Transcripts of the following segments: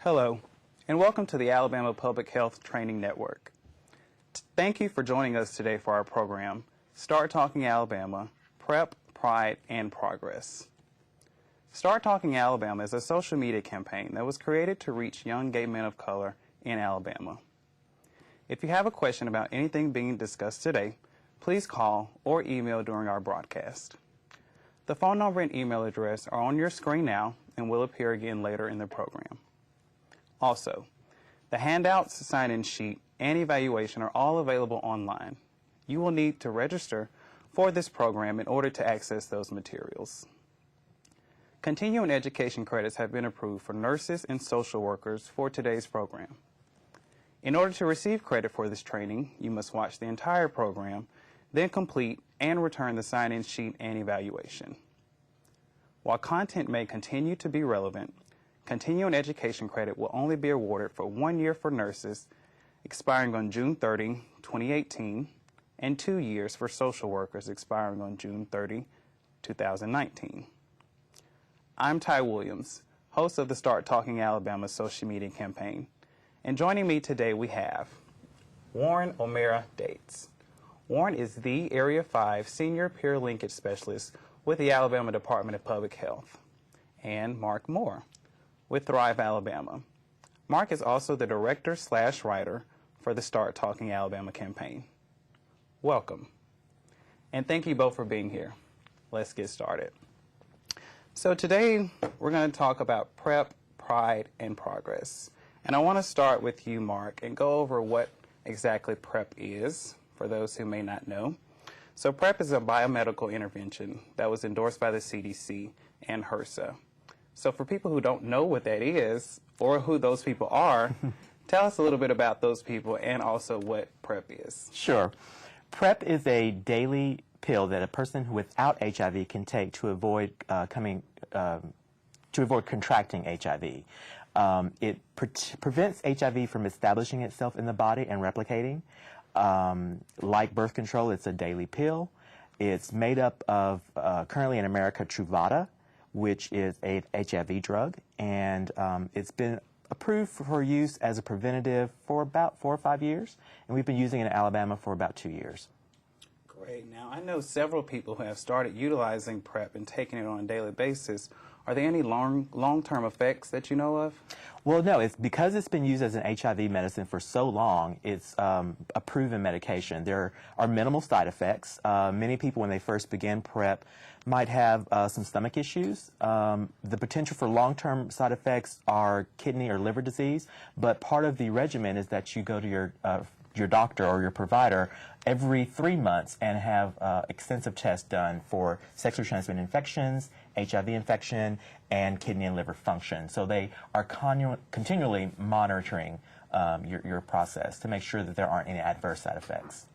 Hello, and welcome to the Alabama Public Health Training Network. Thank you for joining us today for our program, Start Talking Alabama, PrEP, Pride, and Progress. Start Talking Alabama is a social media campaign that was created to reach young gay men of color in Alabama. If you have a question about anything being discussed today, please call or email during our broadcast. The phone number and email address are on your screen now and will appear again later in the program. Also, the handouts, sign-in sheet, and evaluation are all available online. You will need to register for this program in order to access those materials. Continuing education credits have been approved for nurses and social workers for today's program. In order to receive credit for this training, you must watch the entire program, then complete and return the sign-in sheet and evaluation. While content may continue to be relevant, continuing education credit will only be awarded for 1 year for nurses, expiring on June 30, 2018, and 2 years for social workers, expiring on June 30, 2019. I'm Ty Williams, host of the Start Talking Alabama social media campaign, and joining me today we have Warren O'Mara Dates. Warren is the Area 5 Senior Peer Linkage Specialist with the Alabama Department of Public Health, and Mark Moore with Thrive Alabama. Mark is also the director/writer for the Start Talking Alabama campaign. Welcome, and thank you both for being here. Let's get started. So today we're going to talk about PrEP, Pride, and Progress. And I want to start with you, Mark, and go over what exactly PrEP is, for those who may not know. So PrEP is a biomedical intervention that was endorsed by the CDC and HRSA. So for people who don't know what that is, or who those people are, tell us a little bit about those people and also what PrEP is. Sure. PrEP is a daily pill that a person without HIV can take to avoid contracting HIV. It prevents HIV from establishing itself in the body and replicating. Like birth control, it's a daily pill. It's made up of, currently in America, Truvada, which is a HIV drug, and it's been approved for use as a preventative for about 4 or 5 years, and we've been using it in Alabama for about 2 years. Great. Now, I know several people who have started utilizing PrEP and taking it on a daily basis. Are there any long-term effects that you know of? Well, no. It's because it's been used as an HIV medicine for so long. It's a proven medication. There are minimal side effects. Many people, when they first begin PrEP, might have some stomach issues. The potential for long-term side effects are kidney or liver disease, but part of the regimen is that you go to your doctor or your provider every 3 months and have extensive tests done for sexually transmitted infections, HIV infection, and kidney and liver function. So they are continually monitoring your process to make sure that there aren't any adverse side effects.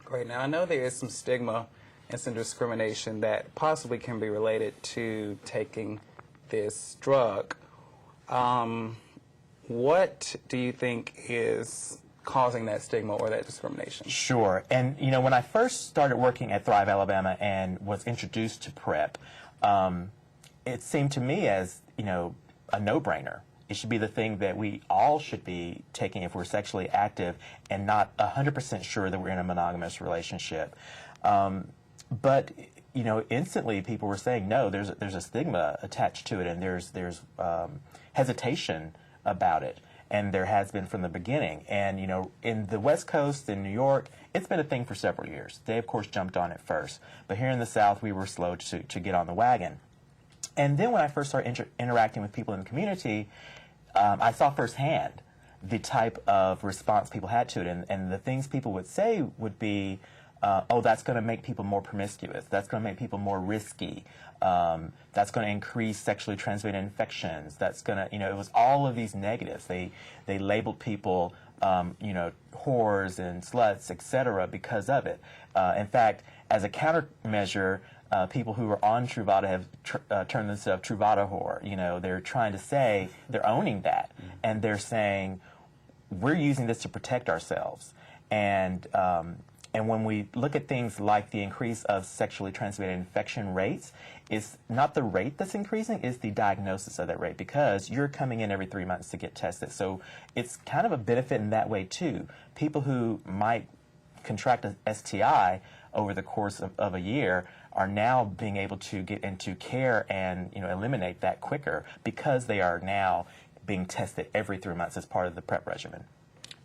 Great. Now, I know there is some stigma and some discrimination that possibly can be related to taking this drug. What do you think is causing that stigma or that discrimination? Sure. And, you know, when I first started working at Thrive Alabama and was introduced to PrEP, it seemed to me as, you know, a no-brainer. It should be the thing that we all should be taking if we're sexually active and not 100% sure that we're in a monogamous relationship. But, you know, instantly people were saying, no, there's a stigma attached to it, and there's hesitation about it. And there has been from the beginning. And, you know, in the West Coast, in New York, it's been a thing for several years. They, of course, jumped on it first. But here in the South, we were slow to get on the wagon. And then when I first started interacting with people in the community, I saw firsthand the type of response people had to it. And the things people would say would be, oh, that's going to make people more promiscuous. That's going to make people more risky. That's going to increase sexually transmitted infections. That's going to, you know, it was all of these negatives. They labeled people, you know, whores and sluts, etc., because of it. In fact, as a countermeasure, people who are on Truvada have turned themselves Truvada whore. You know, they're trying to say, they're owning that, and they're saying, we're using this to protect ourselves. And And when we look at things like the increase of sexually transmitted infection rates, it's not the rate that's increasing, it's the diagnosis of that rate, because you're coming in every 3 months to get tested. So it's kind of a benefit in that way too. People who might contract an STI over the course of a year are now being able to get into care and eliminate that quicker because they are now being tested every 3 months as part of the PrEP regimen.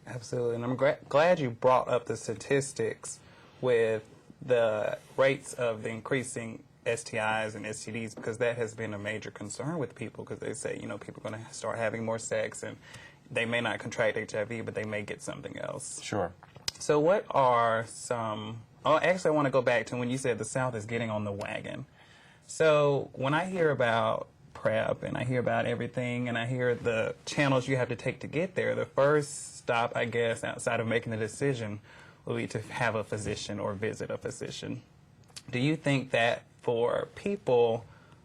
Absolutely, and I'm glad you brought up the statistics with the rates of the increasing STIs and STDs, because that has been a major concern with people, because they say, people are going to start having more sex and they may not contract HIV, but they may get something else. Sure. So what are some, actually I want to go back to when you said the South is getting on the wagon. So when I hear about PrEP and I hear about everything and I hear the channels you have to take to get there, the first stop, I guess, outside of making the decision will be to have a physician or visit a physician. Do you think that for people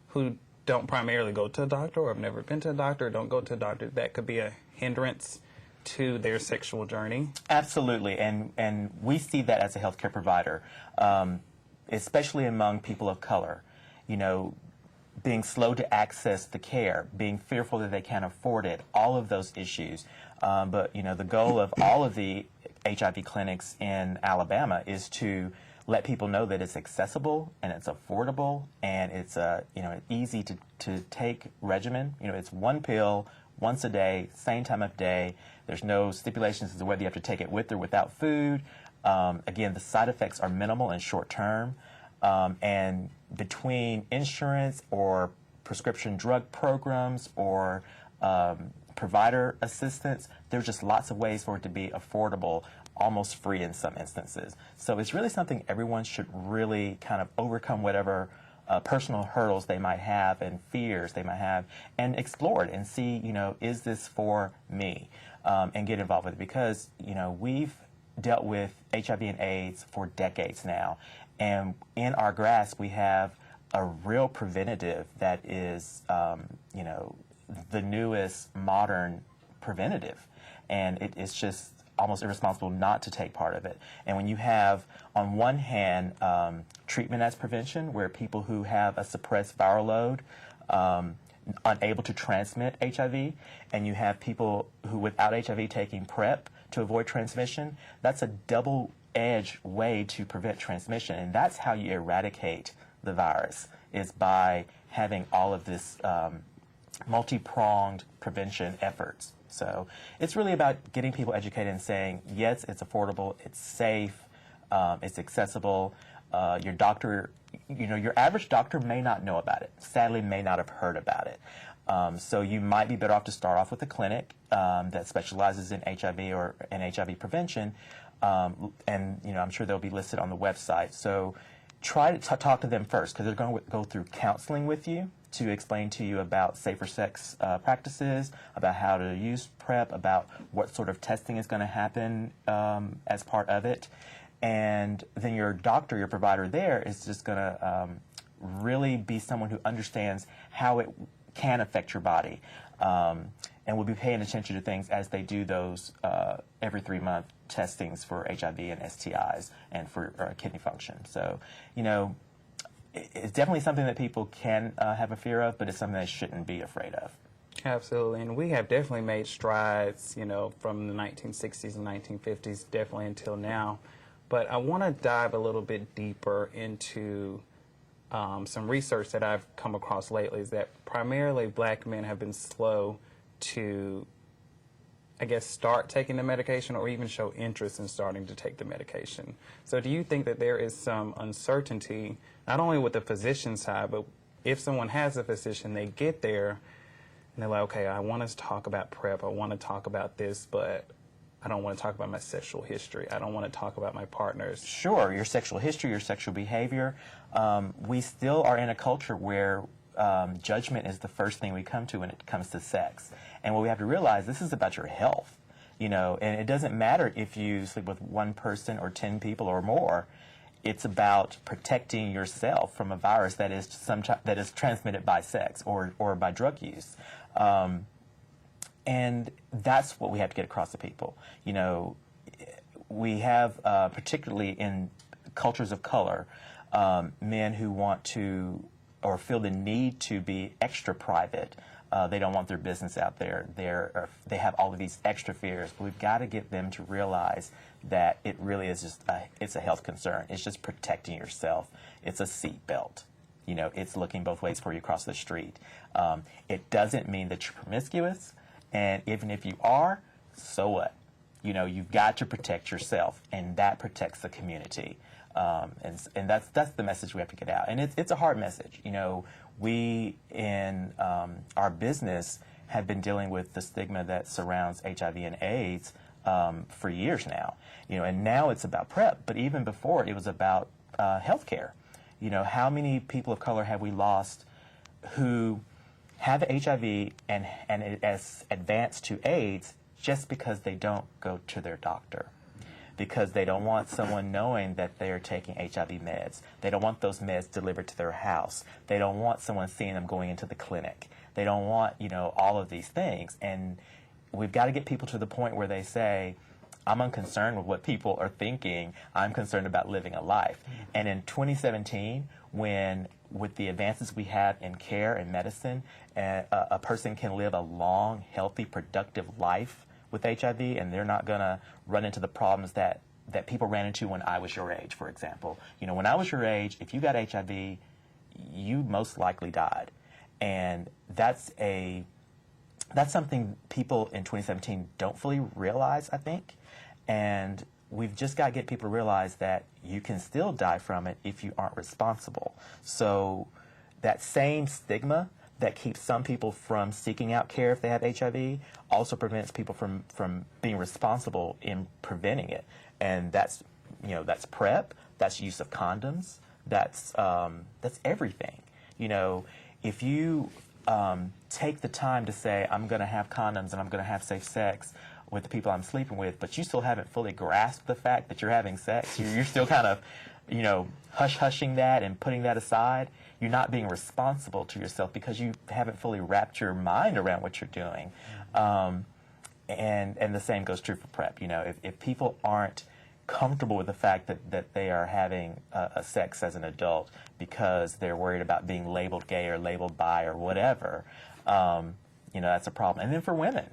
who don't primarily go to a doctor or have never been to a doctor or don't go to a doctor, that could be a hindrance to their sexual journey? Absolutely, and we see that as a healthcare provider, especially among people of color. Being slow to access the care, being fearful that they can't afford it, all of those issues. But the goal of all of the HIV clinics in Alabama is to let people know that it's accessible and it's affordable and it's an easy to take regimen. It's one pill once a day, same time of day. There's no stipulations as to whether you have to take it with or without food. Again, the side effects are minimal and short term. And between insurance or prescription drug programs or provider assistance, there's just lots of ways for it to be affordable, almost free in some instances. So it's really something everyone should really kind of overcome whatever personal hurdles they might have and fears they might have, and explore it and see, is this for me? And get involved with it, because, we've dealt with HIV and AIDS for decades now. And in our grasp, we have a real preventative that is, the newest modern preventative. And it's just almost irresponsible not to take part of it. And when you have, on one hand, treatment as prevention, where people who have a suppressed viral load, unable to transmit HIV, and you have people who without HIV taking PrEP to avoid transmission, that's a double-edged way to prevent transmission. And that's how you eradicate the virus, is by having all of this multi-pronged prevention efforts. So it's really about getting people educated and saying, yes, it's affordable, it's safe, it's accessible. Your doctor, your average doctor may not know about it, sadly may not have heard about it. So you might be better off to start off with a clinic that specializes in HIV or in HIV prevention, and I'm sure they'll be listed on the website. So try to talk to them first, because they're going to go through counseling with you to explain to you about safer sex practices, about how to use PrEP, about what sort of testing is going to happen as part of it. And then your doctor, your provider there, is just going to really be someone who understands how it can affect your body, and will be paying attention to things as they do those every 3-month testings for HIV and STIs and for kidney function. So, it's definitely something that people can have a fear of, but it's something they shouldn't be afraid of. Absolutely, and we have definitely made strides, from the 1960s and 1950s, definitely until now. But I want to dive a little bit deeper into some research that I've come across lately, is that primarily black men have been slow to, start taking the medication or even show interest in starting to take the medication. So do you think that there is some uncertainty, not only with the physician side, but if someone has a physician, they get there and they're like, okay, I want to talk about PrEP, I want to talk about this, but I don't want to talk about my sexual history. I don't want to talk about my partners. Sure, your sexual history, your sexual behavior. We still are in a culture where judgment is the first thing we come to when it comes to sex. And what we have to realize, this is about your health, and it doesn't matter if you sleep with one person or 10 people or more. It's about protecting yourself from a virus that is transmitted by sex or by drug use. And that's what we have to get across to people. we have, particularly in cultures of color, men who want to or feel the need to be extra private. They don't want their business out there. They have all of these extra fears. But we've got to get them to realize that it really is just it's a health concern. It's just protecting yourself. It's a seat belt. You know, it's looking both ways for you across the street. It doesn't mean that you're promiscuous, and even if you are, so what? You know, you've got to protect yourself, and that protects the community. And that's the message we have to get out. And it's a hard message. You know, we in our business have been dealing with the stigma that surrounds HIV and AIDS for years now. You know, and now it's about PrEP, but even before it was about health care. You know, how many people of color have we lost who have HIV and it has advanced to AIDS just because they don't go to their doctor? Because they don't want someone knowing that they are taking HIV meds. They don't want those meds delivered to their house. They don't want someone seeing them going into the clinic. They don't want, you know, all of these things. And we've got to get people to the point where they say, I'm unconcerned with what people are thinking. I'm concerned about living a life. And in 2017, when with the advances we have in care and medicine, a person can live a long, healthy, productive life with HIV, and they're not going to run into the problems that people ran into when I was your age, for example. You know, when I was your age, if you got HIV, you most likely died. And that's something people in 2017 don't fully realize, I think. And we've just got to get people to realize that you can still die from it if you aren't responsible. So that same stigma that keeps some people from seeking out care if they have HIV also prevents people from being responsible in preventing it. And that's, you know, that's PrEP, that's use of condoms, that's everything. You know, if you take the time to say, I'm going to have condoms and I'm going to have safe sex with the people I'm sleeping with, but you still haven't fully grasped the fact that you're having sex, you're still kind of, you know, hushing that and putting that aside, you're not being responsible to yourself because you haven't fully wrapped your mind around what you're doing. And the same goes true for PrEP. You know, if people aren't comfortable with the fact that they are having a sex as an adult because they're worried about being labeled gay or labeled bi or whatever, you know, that's a problem. And then for women,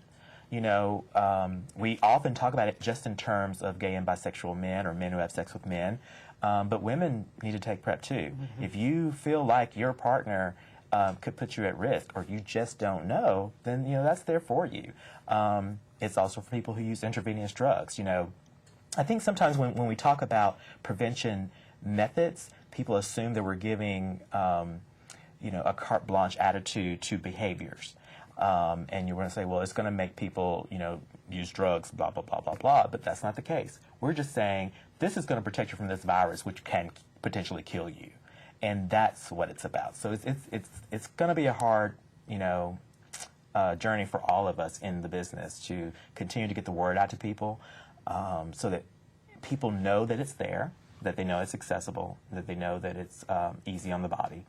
you know, we often talk about it just in terms of gay and bisexual men or men who have sex with men, but women need to take PrEP too. Mm-hmm. If you feel like your partner could put you at risk or you just don't know, then, you know, that's there for you. It's also for people who use intravenous drugs. You know, I think sometimes when we talk about prevention methods, people assume that we're giving, you know, a carte blanche attitude to behaviors. And you're going to say, well, it's going to make people, you know, use drugs, blah, blah, blah, blah, blah. But that's not the case. We're just saying this is going to protect you from this virus, which can potentially kill you. And that's what it's about. So it's going to be a hard, you know, journey for all of us in the business to continue to get the word out to people so that people know that it's there, that they know it's accessible, that they know that it's easy on the body.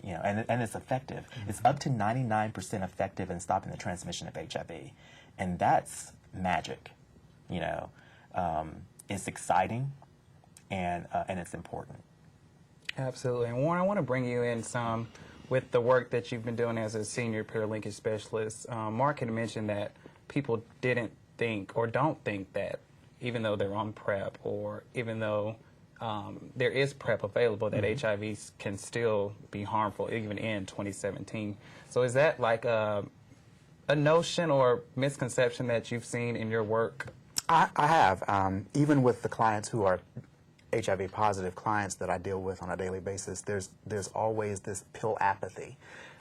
You know, and it's effective. Mm-hmm. It's up to 99% effective in stopping the transmission of HIV. And that's magic, you know. It's exciting, and it's important. Absolutely. And Warren, I want to bring you in some with the work that you've been doing as a senior peer linkage specialist. Mark had mentioned that people didn't think or don't think that even though they're on PrEP or even though there is PrEP available, that mm-hmm. HIV can still be harmful even in 2017. So is that like a notion or misconception that you've seen in your work? I have. Even with the clients who are HIV positive clients that I deal with on a daily basis, there's always this pill apathy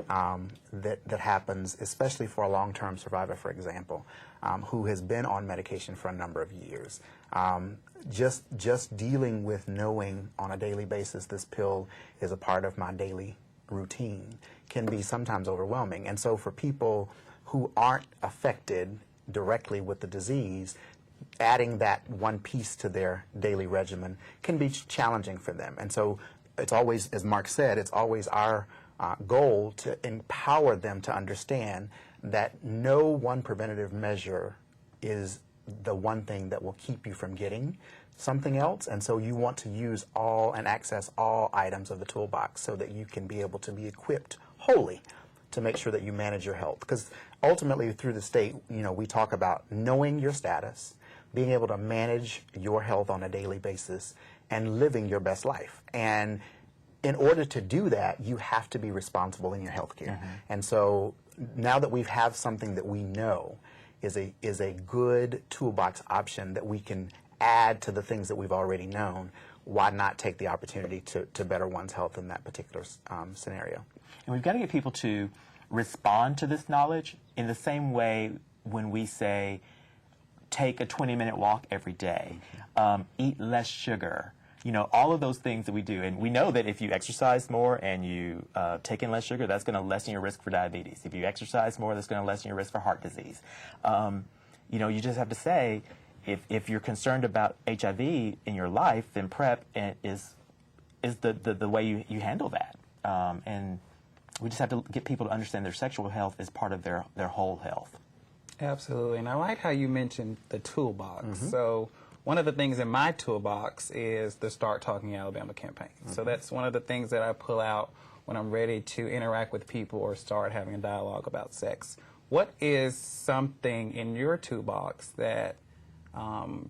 that happens, especially for a long-term survivor, for example, who has been on medication for a number of years. Just dealing with knowing on a daily basis this pill is a part of my daily routine can be sometimes overwhelming. And so for people who aren't affected directly with the disease, adding that one piece to their daily regimen can be challenging for them. And so it's always, as Mark said, it's always our goal to empower them to understand that no one preventative measure is the one thing that will keep you from getting something else. And so you want to use all and access all items of the toolbox so that you can be able to be equipped wholly to make sure that you manage your health. Because ultimately through the state, we talk about knowing your status, being able to manage your health on a daily basis, and living your best life. And in order to do that, you have to be responsible in your health care. And so now that we have something that we know is a good toolbox option that we can add to the things that we've already known, why not take the opportunity to better one's health in that particular scenario? And we've got to get people to respond to this knowledge in the same way when we say, take a 20-minute walk every day, eat less sugar, all of those things that we do. And we know that if you exercise more and you take in less sugar, that's going to lessen your risk for diabetes. If you exercise more, that's going to lessen your risk for heart disease. You just have to say, if you're concerned about HIV in your life, then PrEP is the way you handle that. And we just have to get people to understand their sexual health is part of their whole health. Absolutely. And I like how you mentioned the toolbox. So one of the things in my toolbox is the Start Talking Alabama campaign. So that's one of the things that I pull out when I'm ready to interact with people or start having a dialogue about sex. What is something in your toolbox that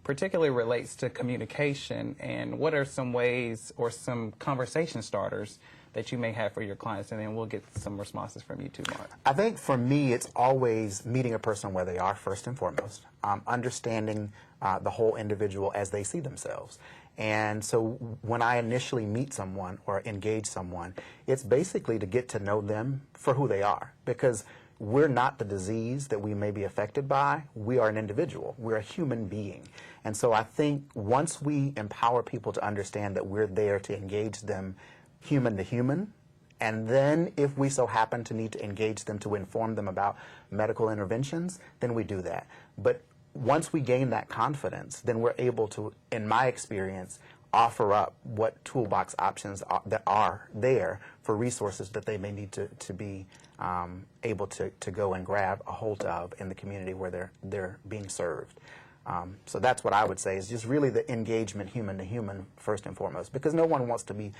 particularly relates to communication, and what are some ways or some conversation starters that you may have for your clients? And then we'll get some responses from you too, Mark. I think for me, it's always meeting a person where they are first and foremost, understanding the whole individual as they see themselves. And so when I initially meet someone or engage someone, it's basically to get to know them for who they are, because we're not the disease that we may be affected by. We are an individual. We're a human being. And so I think once we empower people to understand that we're there to engage them human to human, and then if we so happen to need to engage them to inform them about medical interventions, then we do that. But once we gain that confidence, then we're able to, in my experience, offer up what toolbox options that are there for resources that they may need to be able to go and grab a hold of in the community where they're being served. So that's what I would say is just really the engagement human to human first and foremost, because no one wants to be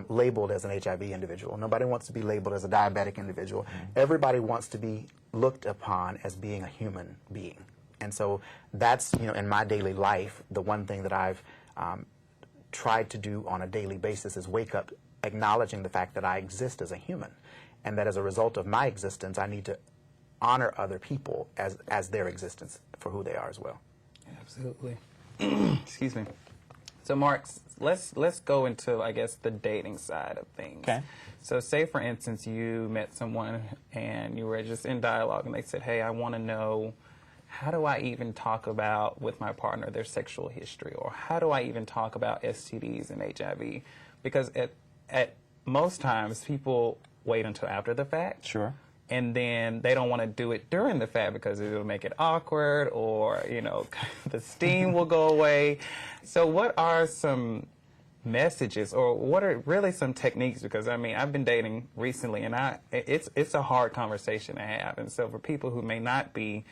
labeled as an HIV individual. Nobody wants to be labeled as a diabetic individual. Everybody wants to be looked upon as being a human being. And so that's, in my daily life, the one thing that I've tried to do on a daily basis is wake up acknowledging the fact that I exist as a human, and that as a result of my existence, I need to honor other people as their existence for who they are as well. Absolutely. Excuse me. So, Mark, let's go into, I guess, the dating side of things. Okay. So, say, for instance, you met someone and you were just in dialogue, and they said, hey, I want to know, how do I even talk about with my partner their sexual history, or how do I even talk about STDs and HIV? Because at most times, people wait until after the fact. Sure. And then they don't want to do it during the fact because it'll make it awkward, or, the steam will go away. So what are some messages, or what are really some techniques? Because, I've been dating recently, and it's a hard conversation to have. And so for people who may not be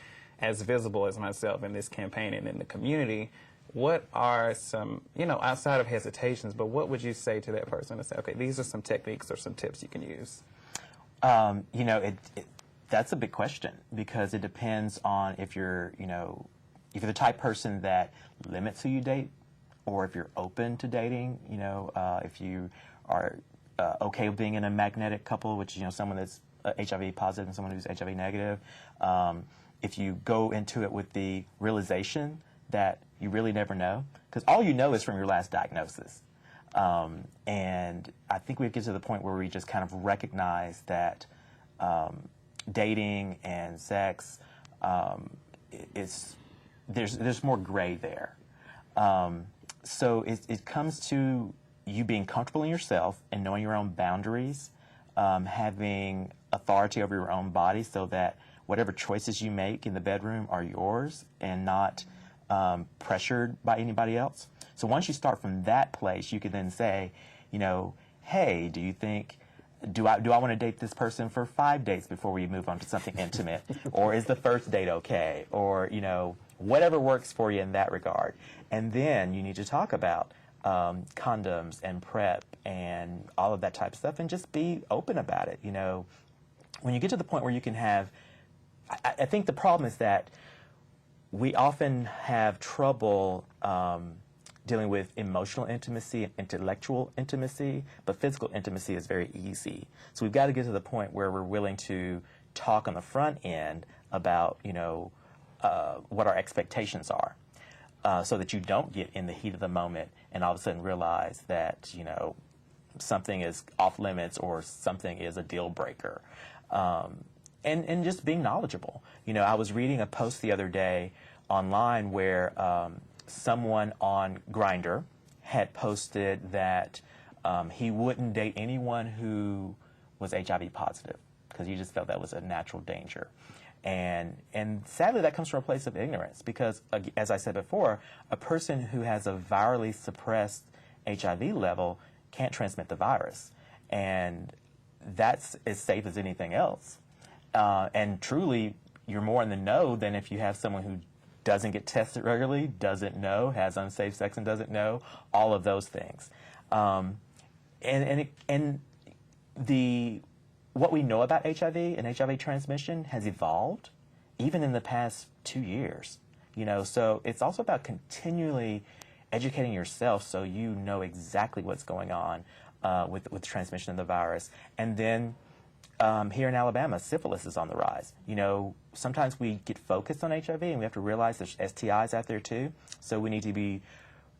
as visible as myself in this campaign and in the community, what are some, outside of hesitations, but what would you say to that person to say, okay, these are some techniques or some tips you can use? That's a big question, because it depends on if you're the type person that limits who you date, or if you're open to dating, if you are okay with being in a magnetic couple, which, someone that's HIV positive and someone who's HIV negative. If you go into it with the realization that you really never know, because all you know is from your last diagnosis. And I think we get to the point where we just kind of recognize that dating and sex, there's more gray there. So it comes to you being comfortable in yourself and knowing your own boundaries, having authority over your own body so that whatever choices you make in the bedroom are yours and not pressured by anybody else. So once you start from that place, you can then say, hey, do I want to date this person for 5 dates before we move on to something intimate? Or is the first date okay? Or, whatever works for you in that regard. And then you need to talk about condoms and PrEP and all of that type of stuff, and just be open about it. You know, when you get to the point where you can have, I think the problem is that we often have trouble dealing with emotional intimacy and intellectual intimacy, but physical intimacy is very easy. So we've got to get to the point where we're willing to talk on the front end about, you know, what our expectations are, so that you don't get in the heat of the moment and all of a sudden realize that, you know, something is off limits or something is a deal breaker. And just being knowledgeable. You know, I was reading a post the other day online where someone on Grindr had posted that he wouldn't date anyone who was HIV positive because he just felt that was a natural danger. And sadly, that comes from a place of ignorance because, as I said before, a person who has a virally suppressed HIV level can't transmit the virus. And that's as safe as anything else. And truly, you're more in the know than if you have someone who doesn't get tested regularly, doesn't know, has unsafe sex and doesn't know, all of those things. What we know about HIV and HIV transmission has evolved even in the past 2 years. You know, so it's also about continually educating yourself so you know exactly what's going on with transmission of the virus. And then here in Alabama, syphilis is on the rise. You know, sometimes we get focused on HIV and we have to realize there's STIs out there too. So we need to be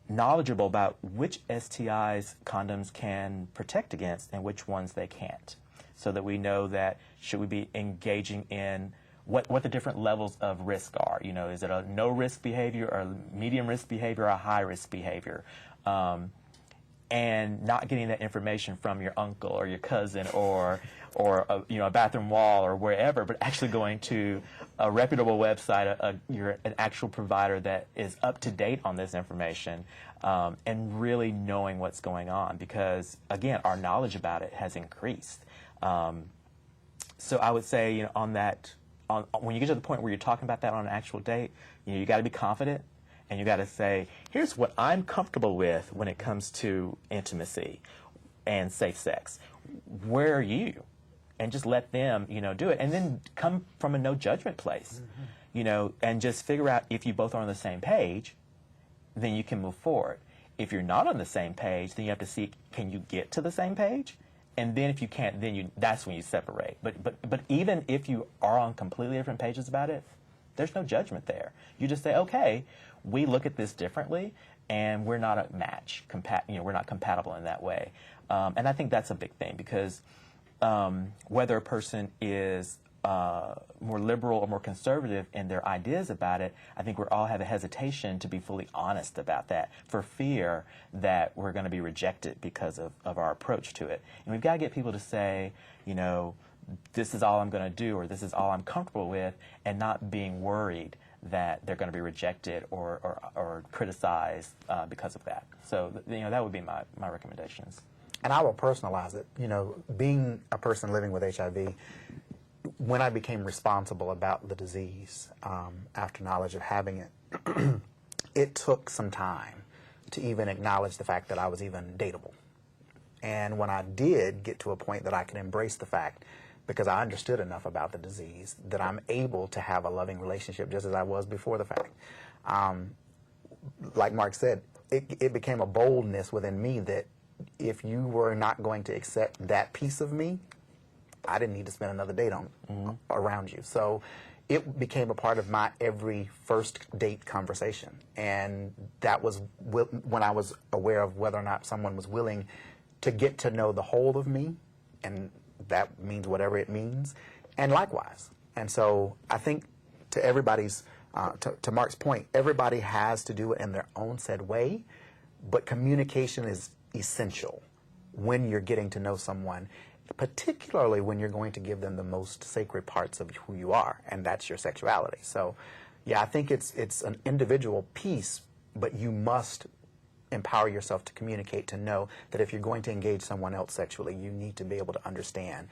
knowledgeable about which STIs condoms can protect against and which ones they can't, so that we know that should we be engaging in what the different levels of risk are. You know, is it a no-risk behavior or medium-risk behavior or a high-risk behavior? And not getting that information from your uncle or your cousin or you know, a bathroom wall or wherever, but actually going to a reputable website, an actual provider that is up to date on this information, and really knowing what's going on, because again, our knowledge about it has increased. So I would say, you know, when you get to the point where you're talking about that on an actual date, you know, you got to be confident. And you got to say, here's what I'm comfortable with when it comes to intimacy and safe sex. Where are you? And just let them, you know, do it. And then come from a no judgment place, you know, and just figure out if you both are on the same page, then you can move forward. If you're not on the same page, then you have to see, can you get to the same page? And then if you can't, then that's when you separate. But even if you are on completely different pages about it, there's no judgment there. You just say, okay, we look at this differently, and we're not a match. You know, we're not compatible in that way. And I think that's a big thing, because whether a person is more liberal or more conservative in their ideas about it, I think we all have a hesitation to be fully honest about that, for fear that we're going to be rejected because of our approach to it. And we've got to get people to say, you know, this is all I'm going to do, or this is all I'm comfortable with, and not being worried that they're going to be rejected or criticized because of that. So, you know, that would be my recommendations. And I will personalize it. You know, being a person living with HIV, when I became responsible about the disease after knowledge of having it, it took some time to even acknowledge the fact that I was even dateable. And when I did get to a point that I could embrace the fact, because I understood enough about the disease, that I'm able to have a loving relationship just as I was before the fact. Like Mark said, it became a boldness within me that if you were not going to accept that piece of me, I didn't need to spend another date around you. So it became a part of my every first date conversation. And that was when I was aware of whether or not someone was willing to get to know the whole of me, and that means whatever it means, and likewise. And so I think to everybody's, to Mark's point, everybody has to do it in their own said way, but communication is essential when you're getting to know someone, particularly when you're going to give them the most sacred parts of who you are, and that's your sexuality. So, yeah, I think it's an individual piece, but you must empower yourself to communicate, to know that if you're going to engage someone else sexually, you need to be able to understand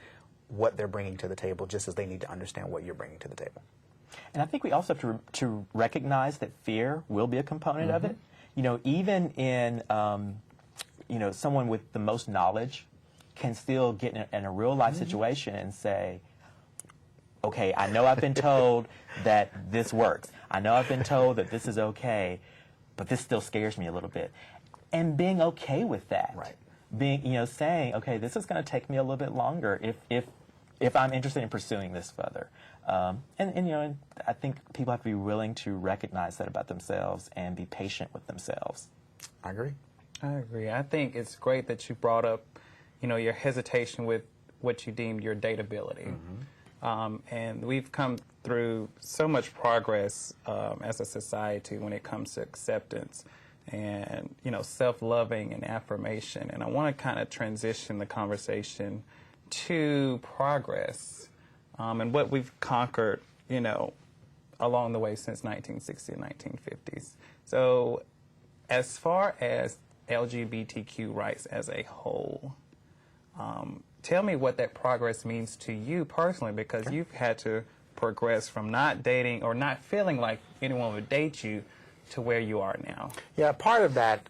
what they're bringing to the table, just as they need to understand what you're bringing to the table. And I think we also have to recognize that fear will be a component of it. You know, even in, you know, someone with the most knowledge can still get in a real life situation and say, okay, I know I've been told that this works. I know I've been told that this is okay, but this still scares me a little bit. And being okay with that. Right. Being, you know, saying, okay, this is going to take me a little bit longer if I'm interested in pursuing this further. And you know, I think people have to be willing to recognize that about themselves and be patient with themselves. I agree. I agree. I think it's great that you brought up, you know, your hesitation with what you deemed your dateability. And we've come through so much progress as a society when it comes to acceptance and, you know, self-loving and affirmation. And I want to kind of transition the conversation to progress and what we've conquered, you know, along the way since 1960 and 1950s. So as far as LGBTQ rights as a whole, tell me what that progress means to you personally, because you've had to progress from not dating or not feeling like anyone would date you to where you are now. Yeah, part of that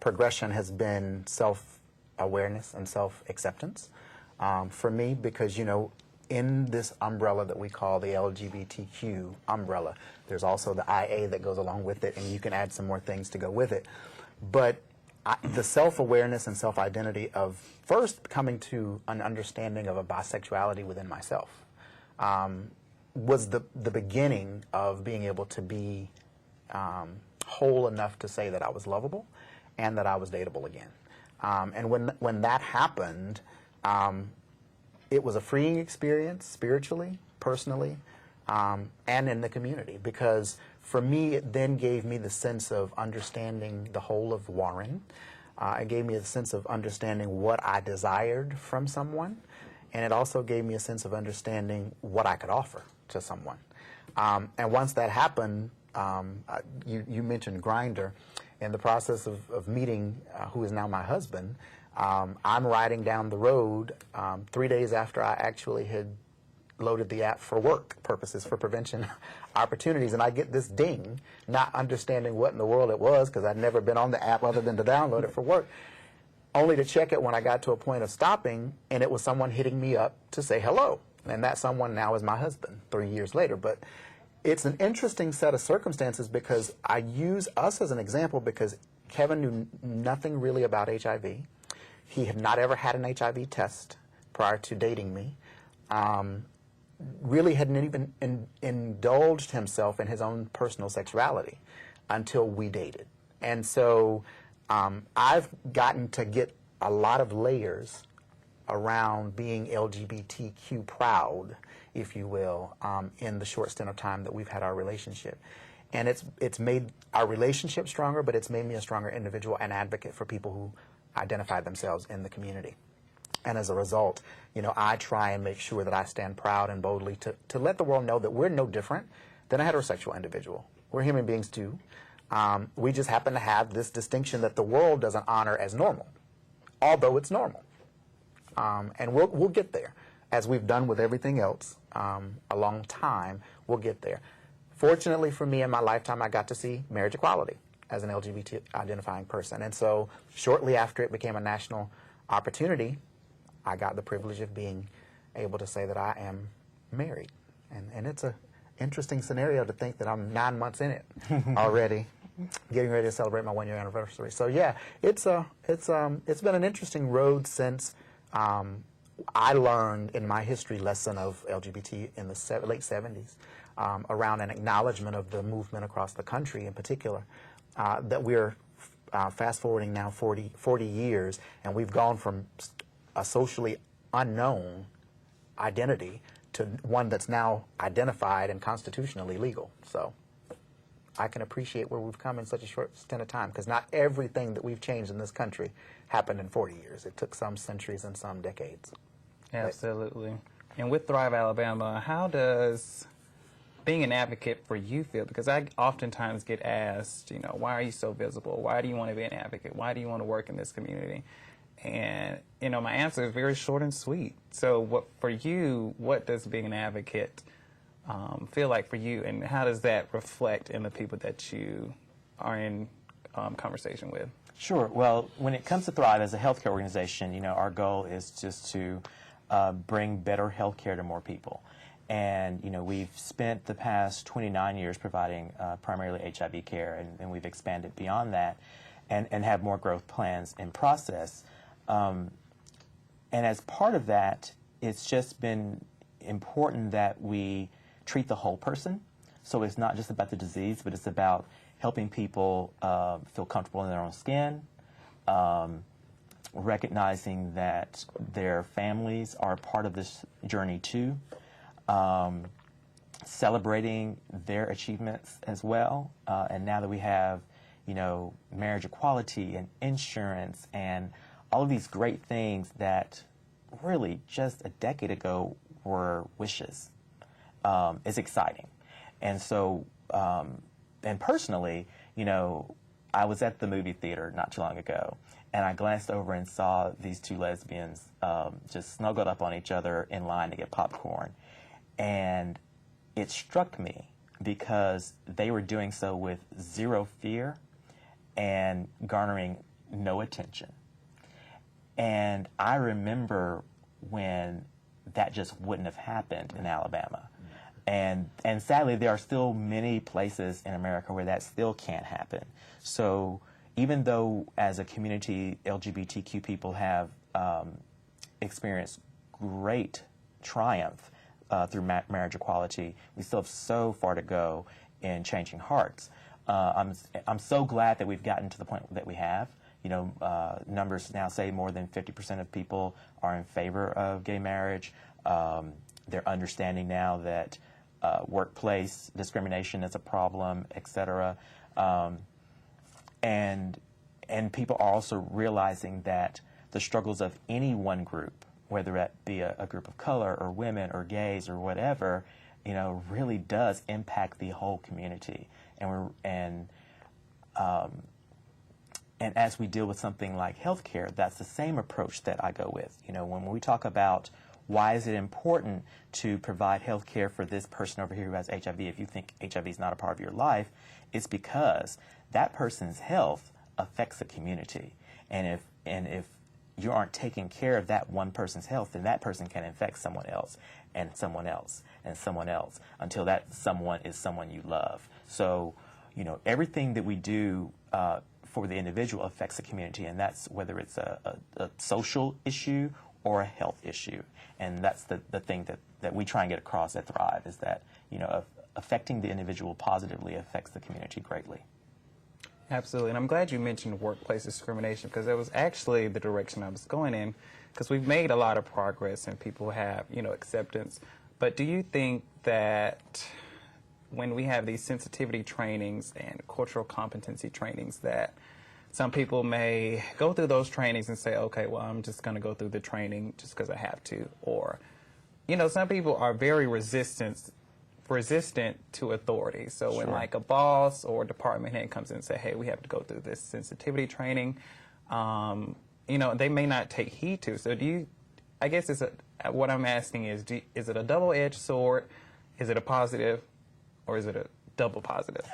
progression has been self-awareness and self-acceptance for me, because, you know, in this umbrella that we call the LGBTQ umbrella, there's also the IA that goes along with it, and you can add some more things to go with it. But the self-awareness and self-identity of first coming to an understanding of a bisexuality within myself was the beginning of being able to be whole enough to say that I was lovable and that I was dateable again. And when that happened, it was a freeing experience spiritually, personally, and in the community, because for me, it then gave me the sense of understanding the whole of Warren. It gave me a sense of understanding what I desired from someone, and it also gave me a sense of understanding what I could offer to someone. And once that happened, you mentioned Grindr. In the process of meeting who is now my husband, I'm riding down the road 3 days after I actually had loaded the app for work purposes, for prevention opportunities, and I get this ding, not understanding what in the world it was, because I'd never been on the app other than to download it for work, only to check it when I got to a point of stopping, and it was someone hitting me up to say hello. And that someone now is my husband 3 years later. But it's an interesting set of circumstances, because I use us as an example, because Kevin knew nothing really about HIV. He had not ever had an HIV test prior to dating me. Really hadn't even indulged himself in his own personal sexuality until we dated. And so I've gotten to get a lot of layers around being LGBTQ proud, if you will, in the short stint of time that we've had our relationship. And it's made our relationship stronger, but it's made me a stronger individual and advocate for people who identify themselves in the community. And as a result, you know, I try and make sure that I stand proud and boldly to let the world know that we're no different than a heterosexual individual. We're human beings too. We just happen to have this distinction that the world doesn't honor as normal, although it's normal. And we'll get there, as we've done with everything else a long time. We'll get there. Fortunately for me, in my lifetime, I got to see marriage equality as an LGBT identifying person. And so shortly after it became a national opportunity, I got the privilege of being able to say that I am married. And it's an interesting scenario to think that I'm 9 months in it already, getting ready to celebrate my 1 year anniversary. So yeah, it's been an interesting road since I learned in my history lesson of LGBT in the late 70s around an acknowledgement of the movement across the country in particular, that we're fast forwarding now 40 years, and we've gone from a socially unknown identity to one that's now identified and constitutionally legal. So I can appreciate where we've come in such a short stint of time, because not everything that we've changed in this country happened in 40 years. It took some centuries and some decades. Absolutely. And with Thrive Alabama, how does being an advocate for you feel? Because I oftentimes get asked, you know, why are you so visible? Why do you want to be an advocate? Why do you want to work in this community? And, you know, my answer is very short and sweet. So for you, what does being an advocate feel like for you, and how does that reflect in the people that you are in conversation with? Sure. Well, when it comes to Thrive as a healthcare organization, our goal is just to bring better healthcare to more people. And, we've spent the past 29 years providing primarily HIV care, and we've expanded beyond that and have more growth plans in process. And as part of that, it's just been important that we treat the whole person. So it's not just about the disease, but it's about helping people feel comfortable in their own skin, recognizing that their families are a part of this journey too, celebrating their achievements as well. And now that we have, marriage equality and insurance and all of these great things that really just a decade ago were wishes, is exciting. And so, and personally, I was at the movie theater not too long ago, and I glanced over and saw these two lesbians just snuggled up on each other in line to get popcorn. And it struck me because they were doing so with zero fear and garnering no attention. And I remember when that just wouldn't have happened in Alabama. And sadly, there are still many places in America where that still can't happen. So even though as a community, LGBTQ people have experienced great triumph through marriage equality, we still have so far to go in changing hearts. I'm so glad that we've gotten to the point that we have. Numbers now say more than 50% of people are in favor of gay marriage. They're understanding now that workplace discrimination is a problem, et cetera. And people are also realizing that the struggles of any one group, whether that be a group of color or women or gays or whatever, really does impact the whole community. And as we deal with something like healthcare, that's the same approach that I go with. When we talk about why is it important to provide health care for this person over here who has HIV, if you think HIV is not a part of your life, it's because that person's health affects the community. And if you aren't taking care of that one person's health, then that person can infect someone else and someone else and someone else until that someone is someone you love. So, everything that we do for the individual affects the community, and that's whether it's a social issue or a health issue. And that's the thing that we try and get across at Thrive, is that, affecting the individual positively affects the community greatly. Absolutely, and I'm glad you mentioned workplace discrimination, because that was actually the direction I was going in, because we've made a lot of progress and people have, acceptance. But do you think that when we have these sensitivity trainings and cultural competency trainings, that some people may go through those trainings and say, okay, well, I'm just going to go through the training just because I have to? Or, some people are very resistant to authority. So Sure. when like a boss or a department head comes in and say, hey, we have to go through this sensitivity training, they may not take heed to. So what I'm asking is it a double-edged sword? Is it a positive, or is it a double positive?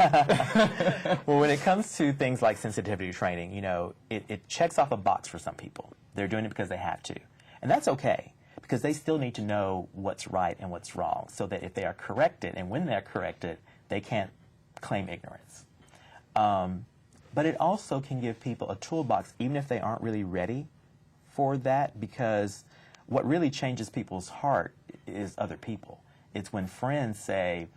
Well, when it comes to things like sensitivity training, it checks off a box for some people. They're doing it because they have to. And that's okay, because they still need to know what's right and what's wrong, so that if they are corrected, and when they're corrected, they can't claim ignorance. But it also can give people a toolbox, even if they aren't really ready for that, because what really changes people's heart is other people. It's when friends say,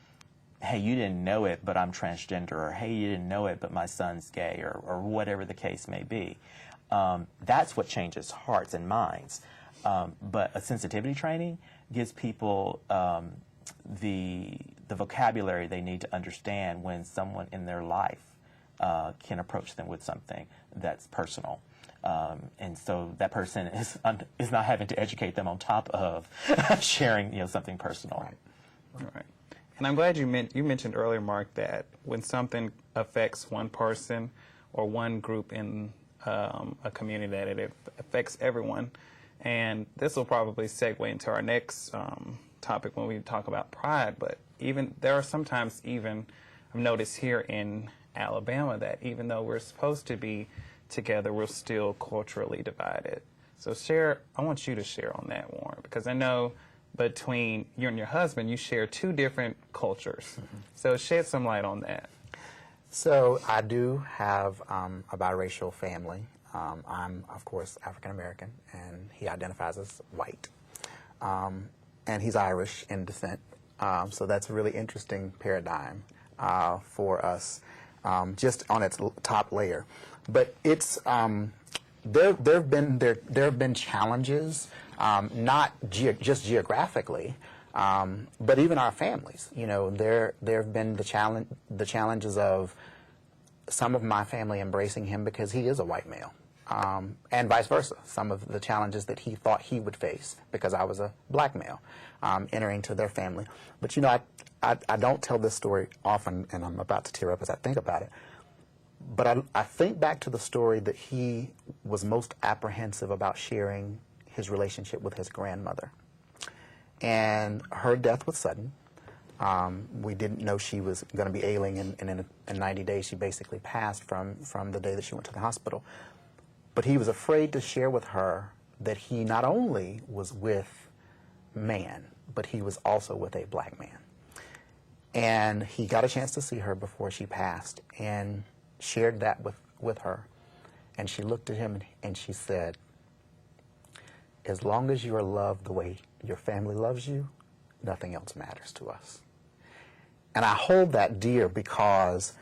hey, you didn't know it, but I'm transgender, or hey, you didn't know it, but my son's gay, or whatever the case may be. That's what changes hearts and minds. But a sensitivity training gives people the vocabulary they need to understand when someone in their life can approach them with something that's personal. And so that person is not having to educate them on top of sharing something personal. Right. Right. And I'm glad you mentioned earlier, Mark, that when something affects one person or one group in a community, that it affects everyone. And this will probably segue into our next topic when we talk about pride. But even there are sometimes even I've noticed here in Alabama that even though we're supposed to be together, we're still culturally divided. So I want you to share on that, Warren, because I know between you and your husband, you share two different cultures. So shed some light on that. So I do have a biracial family. I'm, of course, African American, and he identifies as white. And he's Irish in descent. So that's a really interesting paradigm for us, just on its top layer. But it's there have been challenges, not just geographically, but even our families. You know, there have been the challenges of some of my family embracing him because he is a white male, and vice versa. Some of the challenges that he thought he would face because I was a black male, entering to their family. But you know, I don't tell this story often, and I'm about to tear up as I think about it. But I think back to the story that he was most apprehensive about sharing his relationship with his grandmother. And her death was sudden. We didn't know she was going to be ailing, and in 90 days she basically passed from the day that she went to the hospital. But he was afraid to share with her that he not only was with man, but he was also with a black man. And he got a chance to see her before she passed and shared that with her. And she looked at him and she said, as long as you are loved the way your family loves you, nothing else matters to us. And I hold that dear because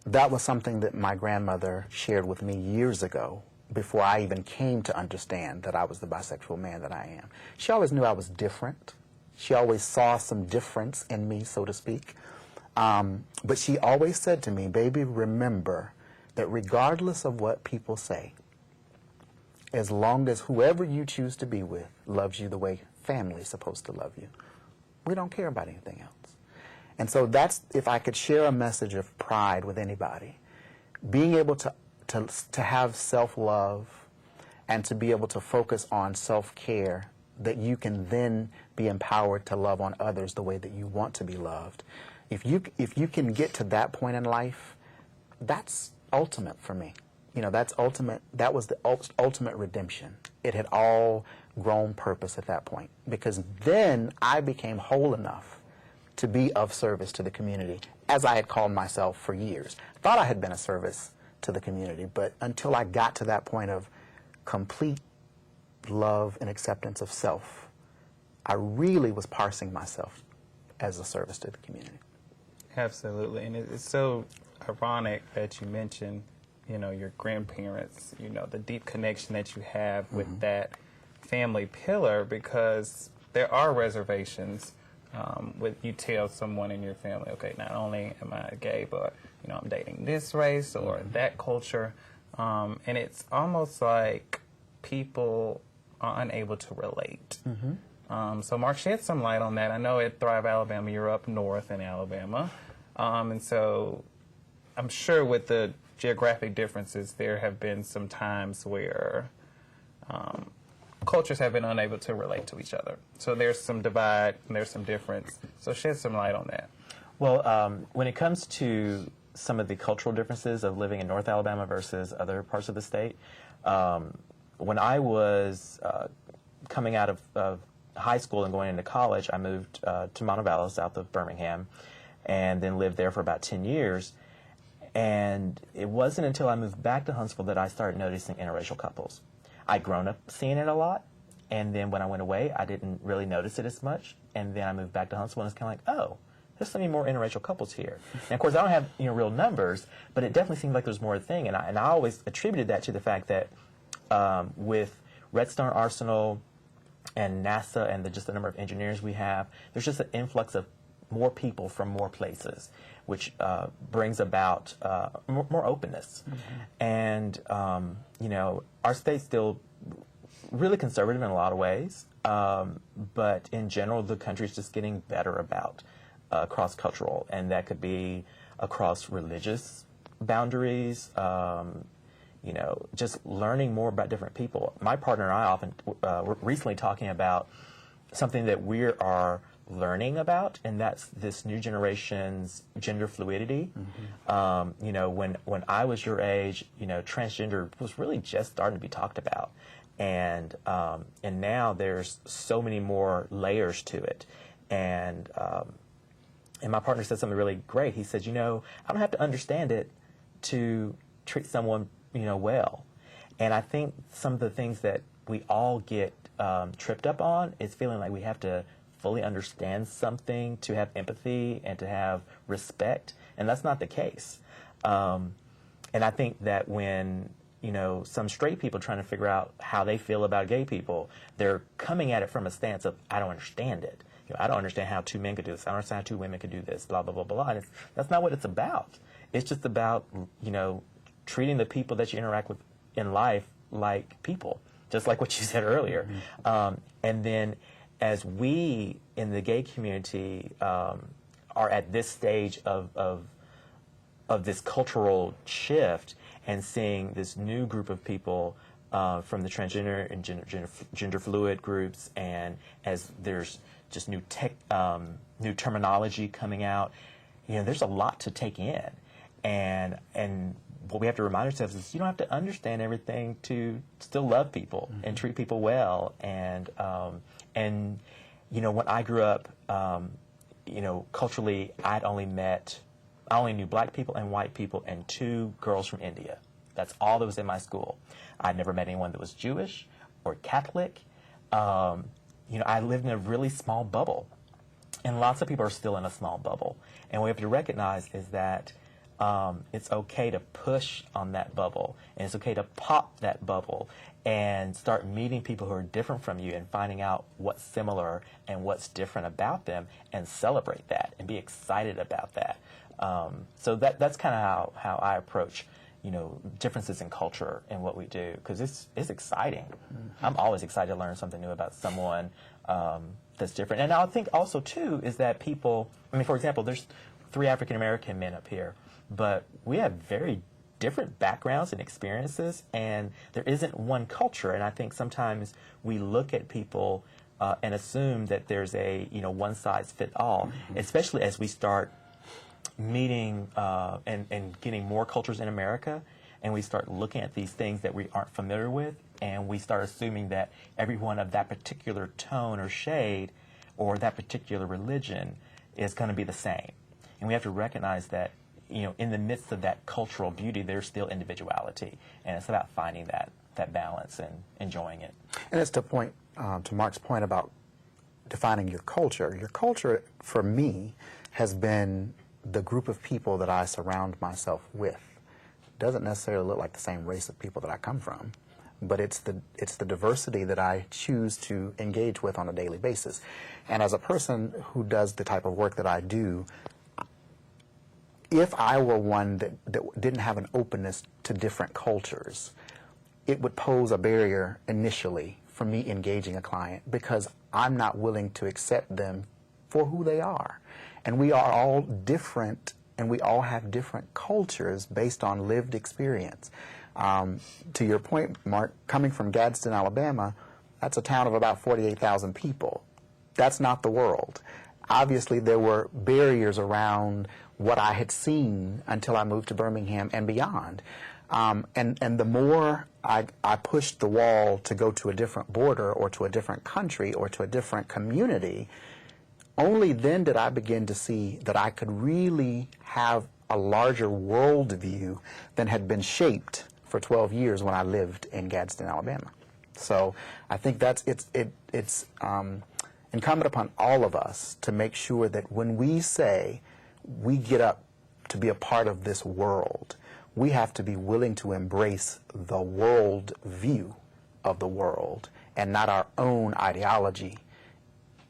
that was something that my grandmother shared with me years ago, before I even came to understand that I was the bisexual man that I am. She always knew I was different. She always saw some difference in me, so to speak. But she always said to me, baby, remember that regardless of what people say, as long as whoever you choose to be with loves you the way family's supposed to love you, we don't care about anything else. And so that's, if I could share a message of pride with anybody, being able to have self-love and to be able to focus on self-care, that you can then be empowered to love on others the way that you want to be loved. If you can get to that point in life, that's ultimate for me. You know, that's ultimate. That was the ultimate redemption. It had all grown purpose at that point, because then I became whole enough to be of service to the community, as I had called myself for years. Thought I had been of service to the community, but until I got to that point of complete love and acceptance of self, I really was parsing myself as a service to the community. Absolutely, and it's so ironic that you mentioned, you know, your grandparents, you know, the deep connection that you have with that family pillar, because there are reservations with you tell someone in your family, okay, not only am I gay, but, you know, I'm dating this race or that culture, and it's almost like people are unable to relate. So Mark, shed some light on that. I know at Thrive Alabama, you're up north in Alabama, and so I'm sure with the geographic differences, there have been some times where cultures have been unable to relate to each other. So there's some divide and there's some difference. So shed some light on that. Well, when it comes to some of the cultural differences of living in North Alabama versus other parts of the state, when I was coming out of high school and going into college, I moved to Montevallo, south of Birmingham, and then lived there for about 10 years. And it wasn't until I moved back to Huntsville that I started noticing interracial couples. I'd grown up seeing it a lot, and then when I went away, I didn't really notice it as much. And then I moved back to Huntsville, and it's kind of like, oh, there's so many more interracial couples here. And of course, I don't have real numbers, but it definitely seems like there's more thing. And I always attributed that to the fact that with Redstone Arsenal and NASA and just the number of engineers we have, there's just an influx of more people from more places, which brings about more openness. And, our state's still really conservative in a lot of ways, but in general, the country's just getting better about cross-cultural, and that could be across religious boundaries, just learning more about different people. My partner and I often were recently talking about something that we are learning about, and that's this new generation's gender fluidity. You know, when I was your age, you know, transgender was really just starting to be talked about, and now there's so many more layers to it, and my partner said something really great. He said, you know, I don't have to understand it to treat someone, you know, well. And I think some of the things that we all get tripped up on is feeling like we have to fully understand something to have empathy and to have respect, and that's not the case. And I think that when, you know, some straight people trying to figure out how they feel about gay people, they're coming at it from a stance of, I don't understand it. You know, I don't understand how two men could do this. I don't understand how two women could do this, blah, blah, blah, blah. And that's not what it's about. It's just about, you know, treating the people that you interact with in life like people, just like what you said earlier. And then as we in the gay community are at this stage of this cultural shift and seeing this new group of people from the transgender and gender fluid groups, and as there's just new terminology coming out, you know, there's a lot to take in, and what we have to remind ourselves is you don't have to understand everything to still love people and treat people well, and you know, when I grew up, you know, culturally, I only knew black people and white people and 2 girls from India. That's all that was in my school. I'd never met anyone that was Jewish or Catholic. You know, I lived in a really small bubble, and lots of people are still in a small bubble. And what we have to recognize is that it's okay to push on that bubble, and it's okay to pop that bubble and start meeting people who are different from you and finding out what's similar and what's different about them, and celebrate that and be excited about that. So that's kind of how I approach, you know, differences in culture and what we do, because it's exciting. I'm always excited to learn something new about someone that's different. And I think also too is that people, I mean, for example, there's 3 African American men up here, but we have very different backgrounds and experiences, and there isn't one culture. And I think sometimes we look at people and assume that there's a, you know, one size fit all, especially as we start meeting and getting more cultures in America, and we start looking at these things that we aren't familiar with, and we start assuming that everyone of that particular tone or shade or that particular religion is going to be the same. And we have to recognize that, you know, in the midst of that cultural beauty, there's still individuality, and it's about finding that balance and enjoying it. And it's to Mark's point about defining your culture. Your culture, for me, has been the group of people that I surround myself with. It doesn't necessarily look like the same race of people that I come from, but it's the diversity that I choose to engage with on a daily basis. And as a person who does the type of work that I do, if I were one that didn't have an openness to different cultures, it would pose a barrier initially for me engaging a client, because I'm not willing to accept them for who they are. And we are all different, and we all have different cultures based on lived experience. To your point, Mark, coming from Gadsden, Alabama, that's a town of about 48,000 people. That's not the world. Obviously, there were barriers around what I had seen until I moved to Birmingham and beyond. And the more I pushed the wall to go to a different border or to a different country or to a different community, only then did I begin to see that I could really have a larger worldview than had been shaped for 12 years when I lived in Gadsden, Alabama. So I think it's incumbent upon all of us to make sure that when we say we get up to be a part of this world, we have to be willing to embrace the world view of the world and not our own ideology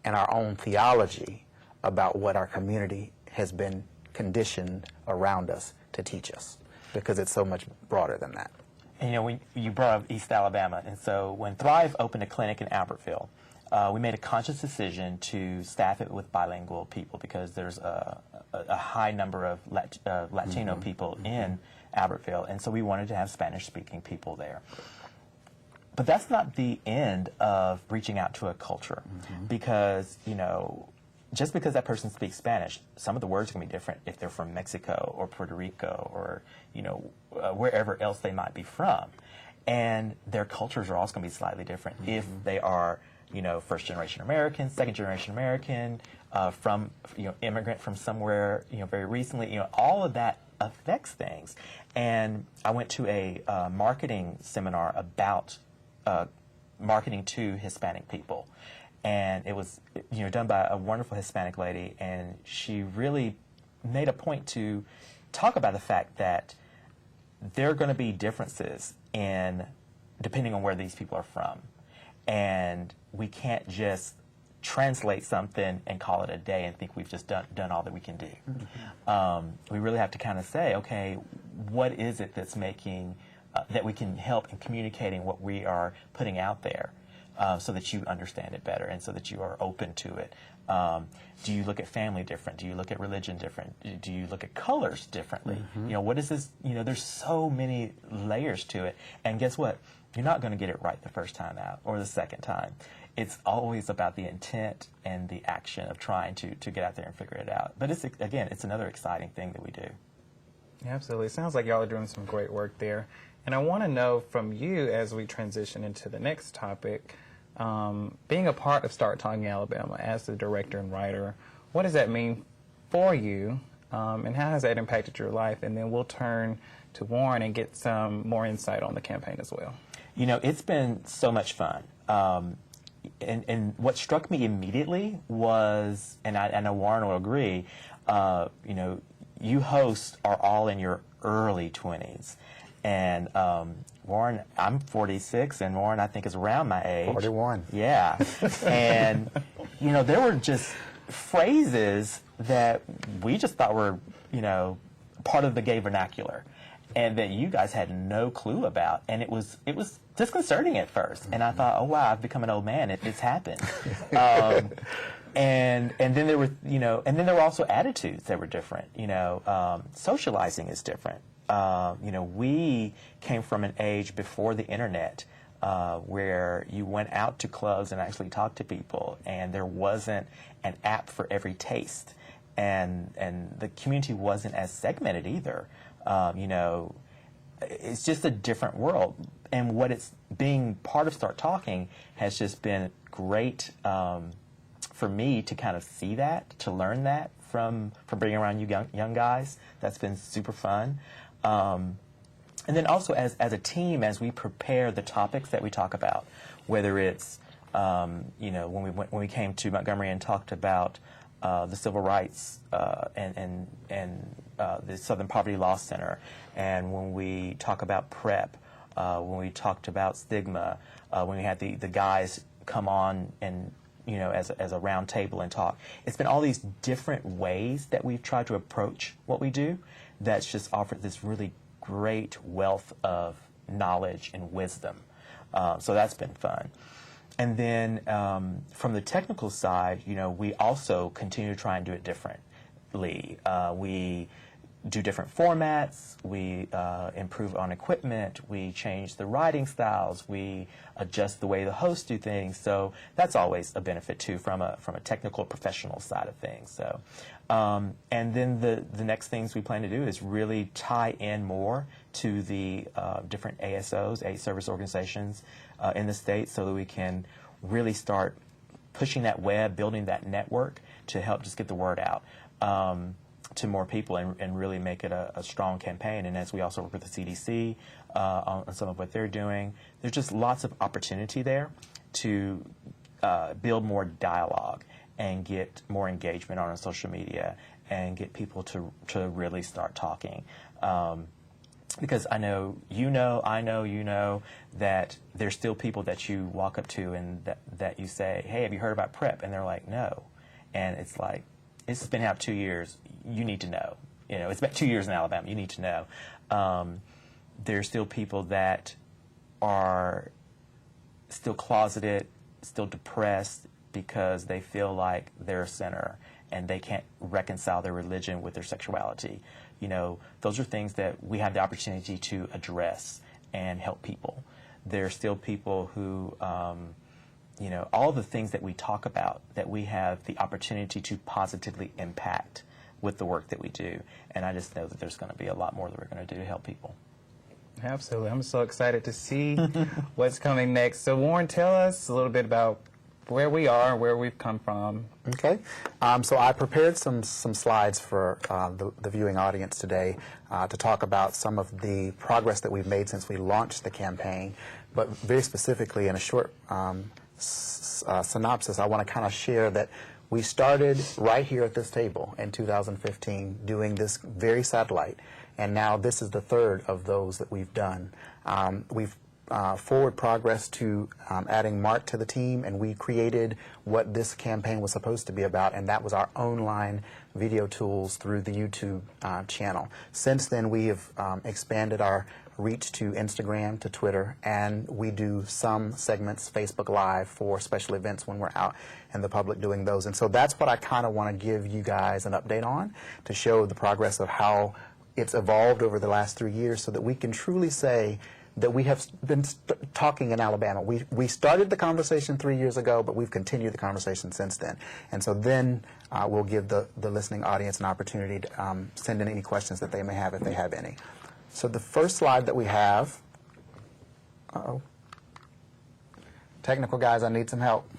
and our own theology about what our community has been conditioned around us to teach us, because it's so much broader than that. And, you know, you brought up East Alabama, and so when Thrive opened a clinic in Albertville, we made a conscious decision to staff it with bilingual people, because there's a high number of Latino people in Albertville, and so we wanted to have Spanish-speaking people there. But that's not the end of reaching out to a culture, because, you know, just because that person speaks Spanish, some of the words can be different if they're from Mexico or Puerto Rico or, wherever else they might be from. And their cultures are also going to be slightly different if they are, first-generation American, second-generation American, from, immigrant from somewhere, very recently. All of that affects things. And I went to a marketing seminar about marketing to Hispanic people. And it was, done by a wonderful Hispanic lady, and she really made a point to talk about the fact that there are going to be differences depending on where these people are from. And we can't just translate something and call it a day and think we've just done all that we can do. We really have to kind of say, okay, what is it that's making, that we can help in communicating what we are putting out there so that you understand it better and so that you are open to it. Do you look at family different? Do you look at religion different? Do you look at colors differently? What is this? There's so many layers to it. And guess what? You're not going to get it right the first time out or the second time. It's always about the intent and the action of trying to get out there and figure it out. But it's another exciting thing that we do. Absolutely. It sounds like y'all are doing some great work there. And I want to know from you, as we transition into the next topic, being a part of Start Talking Alabama as the director and writer, what does that mean for you, and how has that impacted your life? And then we'll turn to Warren and get some more insight on the campaign as well. It's been so much fun. And what struck me immediately was, and I know Warren will agree, you hosts are all in your early 20s. And Warren, I'm 46, and Warren, I think, is around my age. 41. Yeah. And, there were just phrases that we just thought were, part of the gay vernacular, and that you guys had no clue about. And it was disconcerting at first. And I thought, oh, wow, I've become an old man. It's happened. And then there were, and then there were also attitudes that were different. Socializing is different. We came from an age before the internet where you went out to clubs and actually talked to people, and there wasn't an app for every taste, and the community wasn't as segmented either. It's just a different world, and what it's being part of Start Talking has just been great for me to kind of see that, to learn that from being around you young guys. That's been super fun. And then also as a team, as we prepare the topics that we talk about, whether it's when we came to Montgomery and talked about the civil rights and the Southern Poverty Law Center, and when we talk about PrEP, when we talked about stigma, when we had the guys come on and as a round table and talk. It's been all these different ways that we've tried to approach what we do that's just offered this really great wealth of knowledge and wisdom. So that's been fun. And then from the technical side, we also continue to try and do it differently. We do different formats, we improve on equipment, we change the writing styles, we adjust the way the hosts do things. So that's always a benefit too from a technical professional side of things. So and then the next things we plan to do is really tie in more to the different ASOs, AIDS service organizations in the state, so that we can really start pushing that web, building that network to help just get the word out to more people and really make it a strong campaign. And as we also work with the CDC on some of what they're doing, there's just lots of opportunity there to build more dialogue and get more engagement on social media and get people to really start talking. Because I know I know that there's still people that you walk up to and that you say, hey, have you heard about PrEP? And they're like, no. And it's like, it's been out 2 years. You need to know. It's been 2 years in Alabama. You need to know. There's still people that are still closeted, still depressed because they feel like they're a sinner and they can't reconcile their religion with their sexuality. Those are things that we have the opportunity to address and help people. There are still people who you know, all the things that we talk about, that we have the opportunity to positively impact with the work that we do. And I just know that there's going to be a lot more that we're going to do to help people. Absolutely. I'm so excited to see what's coming next. So Warren, tell us a little bit about where we are, where we've come from. Okay. So I prepared some slides for the viewing audience today to talk about some of the progress that we've made since we launched the campaign, but very specifically in a short synopsis, I want to kind of share that we started right here at this table in 2015 doing this very satellite, and now this is the third of those that we've done. We've forward progress to adding Mark to the team, and we created what this campaign was supposed to be about, and that was our online video tools through the YouTube channel. Since then, we have expanded our reach to Instagram, to Twitter, and we do some segments Facebook Live for special events when we're out in the public doing those. And so that's what I kind of want to give you guys an update on, to show the progress of how it's evolved over the last 3 years, so that we can truly say that we have been talking in Alabama. We started the conversation 3 years ago, but we've continued the conversation since then. And so then we'll give the listening audience an opportunity to send in any questions that they may have, if they have any. So the first slide that we have, technical guys, I need some help.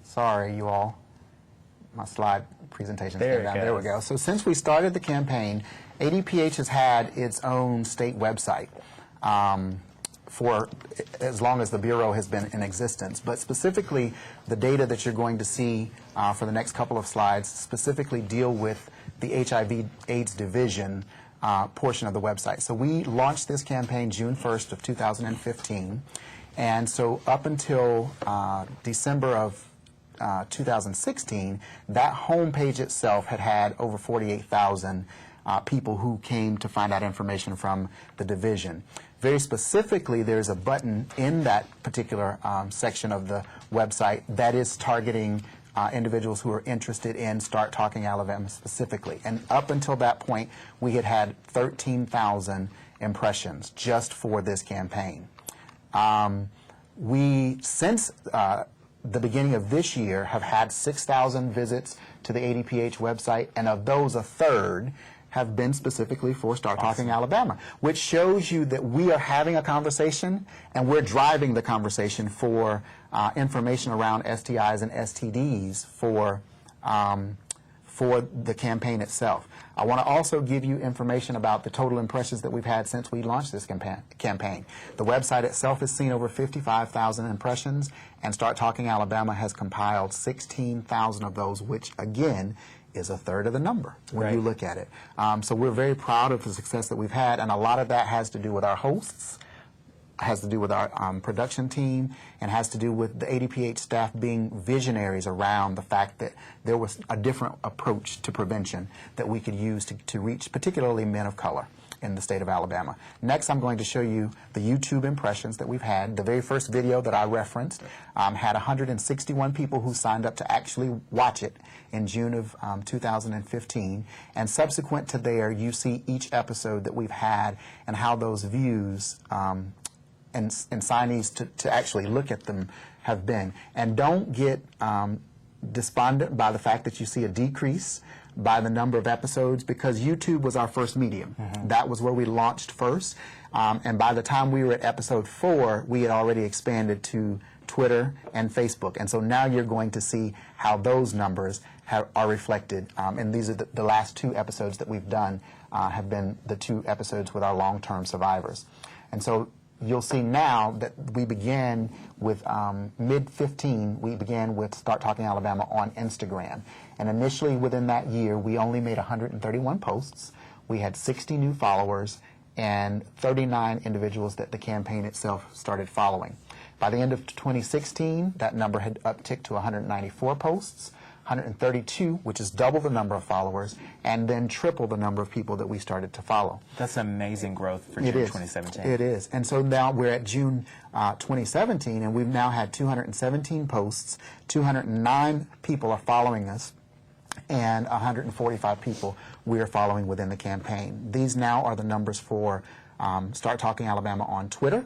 Sorry, you all. My slide presentation is down. There we go. So since we started the campaign, ADPH has had its own state website for as long as the Bureau has been in existence. But specifically, the data that you're going to see for the next couple of slides specifically deal with the HIV/AIDS division portion of the website. So we launched this campaign June 1st of 2015. And so up until December of 2016, that homepage itself had over 48,000 people who came to find out information from the division. Very specifically, there's a button in that particular section of the website that is targeting individuals who are interested in Start Talking Alabama specifically. And up until that point, we had had 13,000 impressions just for this campaign. Since the beginning of this year, have had 6,000 visits to the ADPH website, and of those, a third have been specifically for Start Talking Alabama, which shows you that we are having a conversation and we're driving the conversation for information around STIs and STDs for the campaign itself. I want to also give you information about the total impressions that we've had since we launched this campaign. The website itself has seen over 55,000 impressions, and Start Talking Alabama has compiled 16,000 of those, which again is a third of the number when you look at it. So we're very proud of the success that we've had, and a lot of that has to do with our hosts, has to do with our production team, and has to do with the ADPH staff being visionaries around the fact that there was a different approach to prevention that we could use to reach particularly men of color in the state of Alabama. Next, I'm going to show you the YouTube impressions that we've had. The very first video that I referenced had 161 people who signed up to actually watch it in June of 2015. And subsequent to there, you see each episode that we've had and how those views and signees to actually look at them have been. And don't get despondent by the fact that you see a decrease by the number of episodes, because YouTube was our first medium. That was where we launched first. And by the time we were at episode 4, we had already expanded to Twitter and Facebook. And so now you're going to see how those numbers are reflected. And these are the last 2 episodes that we've done have been the 2 episodes with our long-term survivors. And so you'll see now that we began with mid-15, we began with Start Talking Alabama on Instagram. And initially within that year, we only made 131 posts. We had 60 new followers and 39 individuals that the campaign itself started following. By the end of 2016, that number had upticked to 194 posts, 132, which is double the number of followers, and then triple the number of people that we started to follow. That's amazing growth for June 2017. It is. And so now we're at June 2017, and we've now had 217 posts, 209 people are following us, and 145 people we are following within the campaign. These now are the numbers for Start Talking Alabama on Twitter.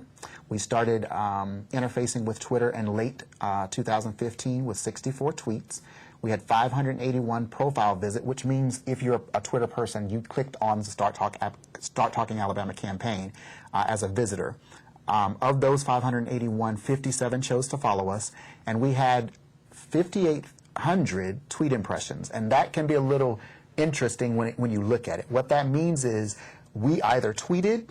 We started interfacing with Twitter in late 2015 with 64 tweets. We had 581 profile visits, which means if you're a Twitter person, you clicked on the Start Talking Alabama campaign as a visitor. Of those 581, 57 chose to follow us, and we had 5,800 tweet impressions, and that can be a little interesting when you look at it. What that means is we either tweeted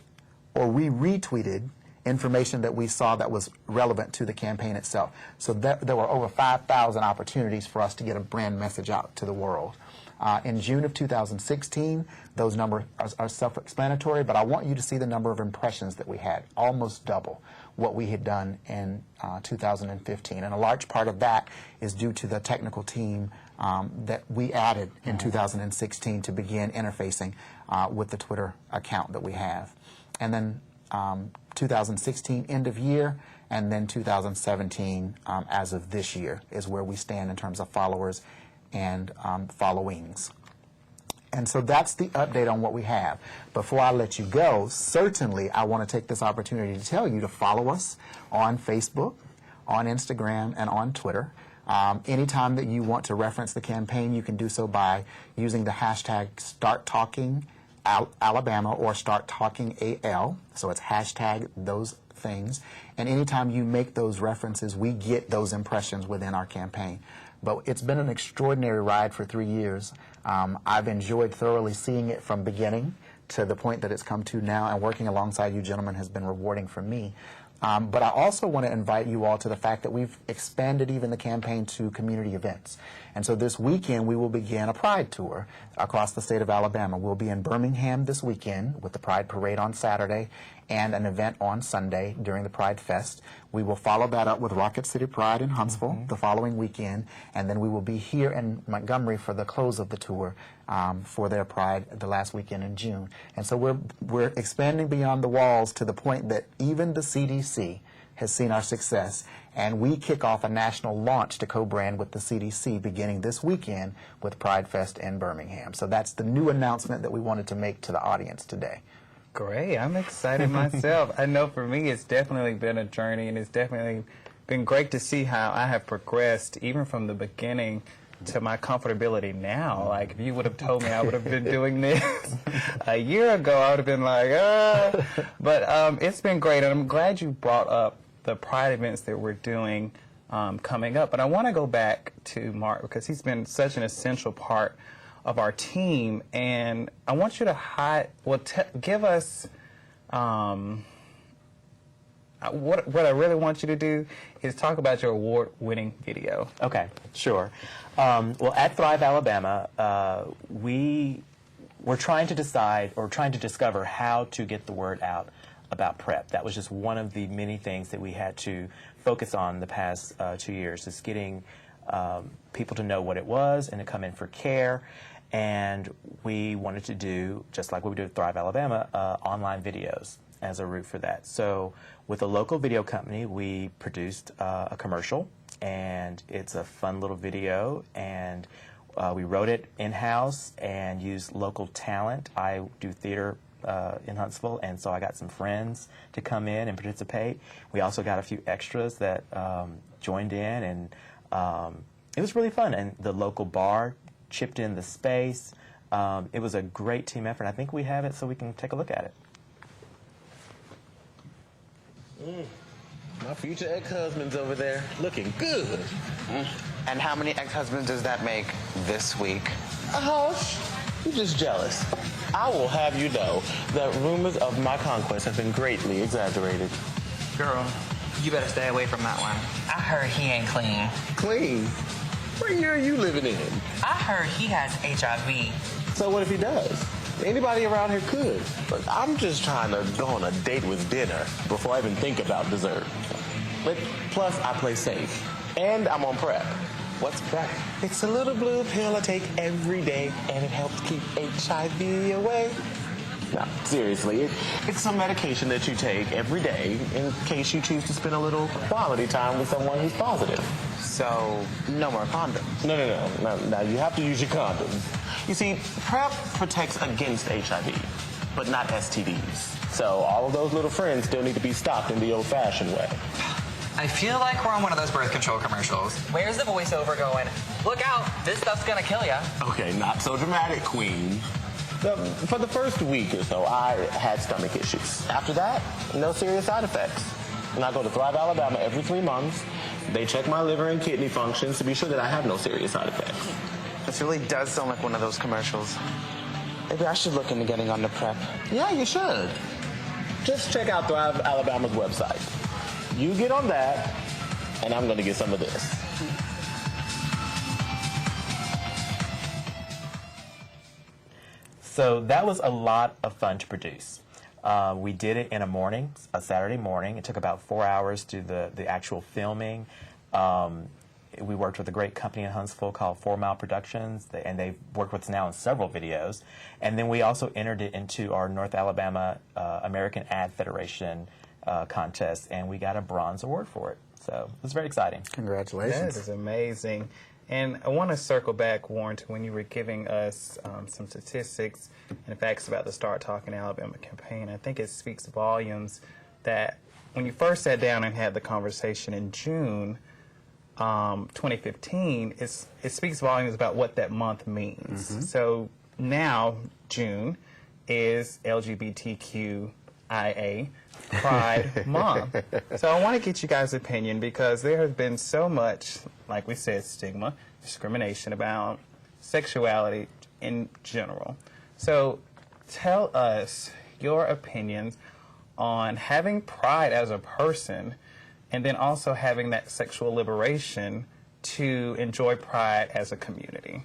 or we retweeted information that we saw that was relevant to the campaign itself. So there were over 5,000 opportunities for us to get a brand message out to the world. In June of 2016, those numbers are self-explanatory, but I want you to see the number of impressions that we had, almost double what we had done in 2015. And a large part of that is due to the technical team that we added in 2016 to begin interfacing with the Twitter account that we have. And then 2016 end of year, and then 2017 as of this year is where we stand in terms of followers and followings. And so that's the update on what we have. Before I let you go, certainly I want to take this opportunity to tell you to follow us on Facebook, on Instagram, and on Twitter. Anytime that you want to reference the campaign, you can do so by using the hashtag StartTalkingAlabama or StartTalkingAL. So it's hashtag those things. And anytime you make those references, we get those impressions within our campaign. But it's been an extraordinary ride for 3 years. I've enjoyed thoroughly seeing it from beginning to the point that it's come to now, and working alongside you gentlemen has been rewarding for me. But I also want to invite you all to the fact that we've expanded even the campaign to community events. And so this weekend we will begin a Pride tour across the state of Alabama. We'll be in Birmingham this weekend with the Pride Parade on Saturday and an event on Sunday during the Pride Fest. We will follow that up with Rocket City Pride in Huntsville the following weekend, and then we will be here in Montgomery for the close of the tour for their Pride the last weekend in June. And so we're expanding beyond the walls to the point that even the CDC has seen our success, and we kick off a national launch to co-brand with the CDC beginning this weekend with Pride Fest in Birmingham. So that's the new announcement that we wanted to make to the audience today. Great. I'm excited myself. I know for me it's definitely been a journey, and it's definitely been great to see how I have progressed even from the beginning to my comfortability now. Like, if you would have told me I would have been doing this a year ago, I would have been like, But it's been great, and I'm glad you brought up the Pride events that we're doing coming up. But I want to go back to Mark because he's been such an essential part of our team, and I want you to give us what I really want you to do is talk about your award-winning video. Okay, sure. Well, at Thrive Alabama, we're trying to decide or trying to discover how to get the word out about PrEP. That was just one of the many things that we had to focus on the past 2 years, is getting people to know what it was and to come in for care. And we wanted to do, just like what we do at Thrive Alabama, online videos as a route for that. So with a local video company, we produced a commercial, and it's a fun little video, and we wrote it in-house and used local talent. I do theater in Huntsville, and so I got some friends to come in and participate. We also got a few extras that joined in, and it was really fun. And the local bar chipped in the space. It was a great team effort. I think we have it so we can take a look at it. My future ex-husband's over there looking good. And how many ex-husbands does that make this week? Hush, you're just jealous. I will have you know that rumors of my conquest have been greatly exaggerated. Girl, you better stay away from that one. I heard he ain't clean. Clean? What year are you living in? I heard he has HIV. So what if he does? Anybody around here could. But I'm just trying to go on a date with dinner before I even think about dessert. But plus, I play safe. And I'm on PrEP. What's PrEP? It's a little blue pill I take every day, and it helps keep HIV away. No, seriously, it's some medication that you take every day in case you choose to spend a little quality time with someone who's positive. So, no more condoms. No. Now you have to use your condoms. You see, PrEP protects against HIV, but not STDs. So all of those little friends still need to be stopped in the old-fashioned way. I feel like we're on one of those birth control commercials. Where's the voiceover going? Look out, this stuff's gonna kill ya. Okay, not so dramatic, Queen. For the first week or so, I had stomach issues. After that, no serious side effects. And I go to Thrive, Alabama every 3 months. They check my liver and kidney functions to be sure that I have no serious side effects. This really does sound like one of those commercials. Maybe I should look into getting on the PrEP. Yeah, you should. Just check out Thrive, Alabama's website. You get on that, and I'm going to get some of this. So that was a lot of fun to produce. We did it in a Saturday morning. It took about 4 hours to do the actual filming. We worked with a great company in Huntsville called 4 Mile Productions, and they've worked with us now in several videos. And then we also entered it into our North Alabama American Ad Federation contest, and we got a bronze award for it. So it was very exciting. Congratulations. That is amazing. And I want to circle back, Warren, to when you were giving us some statistics and facts about the Start Talking Alabama campaign. I think it speaks volumes that when you first sat down and had the conversation in June 2015, it speaks volumes about what that month means. Mm-hmm. So now, June is LGBTQIA Pride Month. So I want to get you guys' opinion because there has been so much, like we said, stigma, discrimination about sexuality in general. So tell us your opinions on having pride as a person and then also having that sexual liberation to enjoy pride as a community.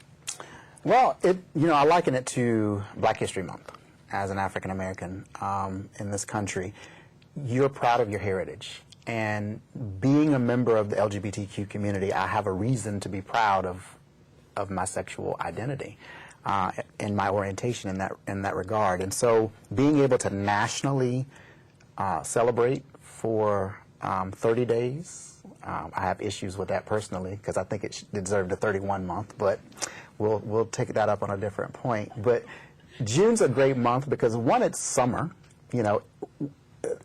Well, I liken it to Black History Month. As an African American in this country, you're proud of your heritage. And being a member of the LGBTQ community, I have a reason to be proud of my sexual identity and my orientation in that regard. And so being able to nationally celebrate for 30 days, I have issues with that personally because I think it deserved a 31 month, but we'll take that up on a different point. But June's a great month because, one, it's summer.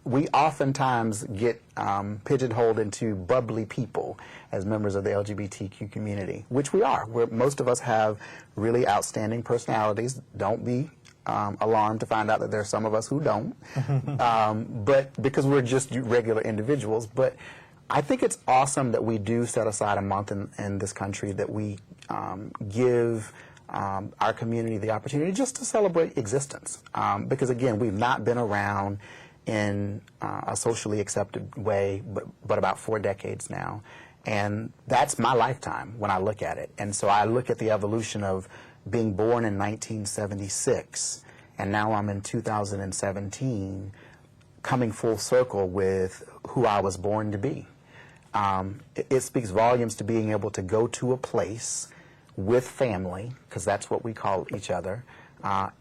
We oftentimes get pigeonholed into bubbly people as members of the LGBTQ community, which we are. Most of us have really outstanding personalities. Don't be alarmed to find out that there are some of us who don't, but because we're just regular individuals. But I think it's awesome that we do set aside a month in this country that we give our community the opportunity just to celebrate existence. Because again, we've not been around in a socially accepted way, but about 4 decades now. And that's my lifetime when I look at it. And so I look at the evolution of being born in 1976, and now I'm in 2017, coming full circle with who I was born to be. It speaks volumes to being able to go to a place with family, because that's what we call each other,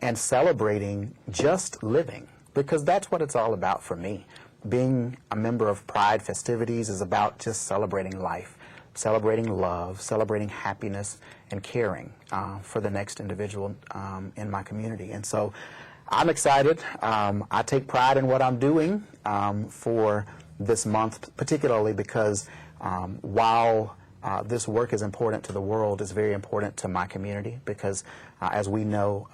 and celebrating just living, because that's what it's all about for me. Being a member of Pride festivities is about just celebrating life, celebrating love, celebrating happiness, and caring for the next individual in my community. And so I'm excited. I take pride in what I'm doing for this month, particularly because while this work is important to the world, it's very important to my community because, as we know,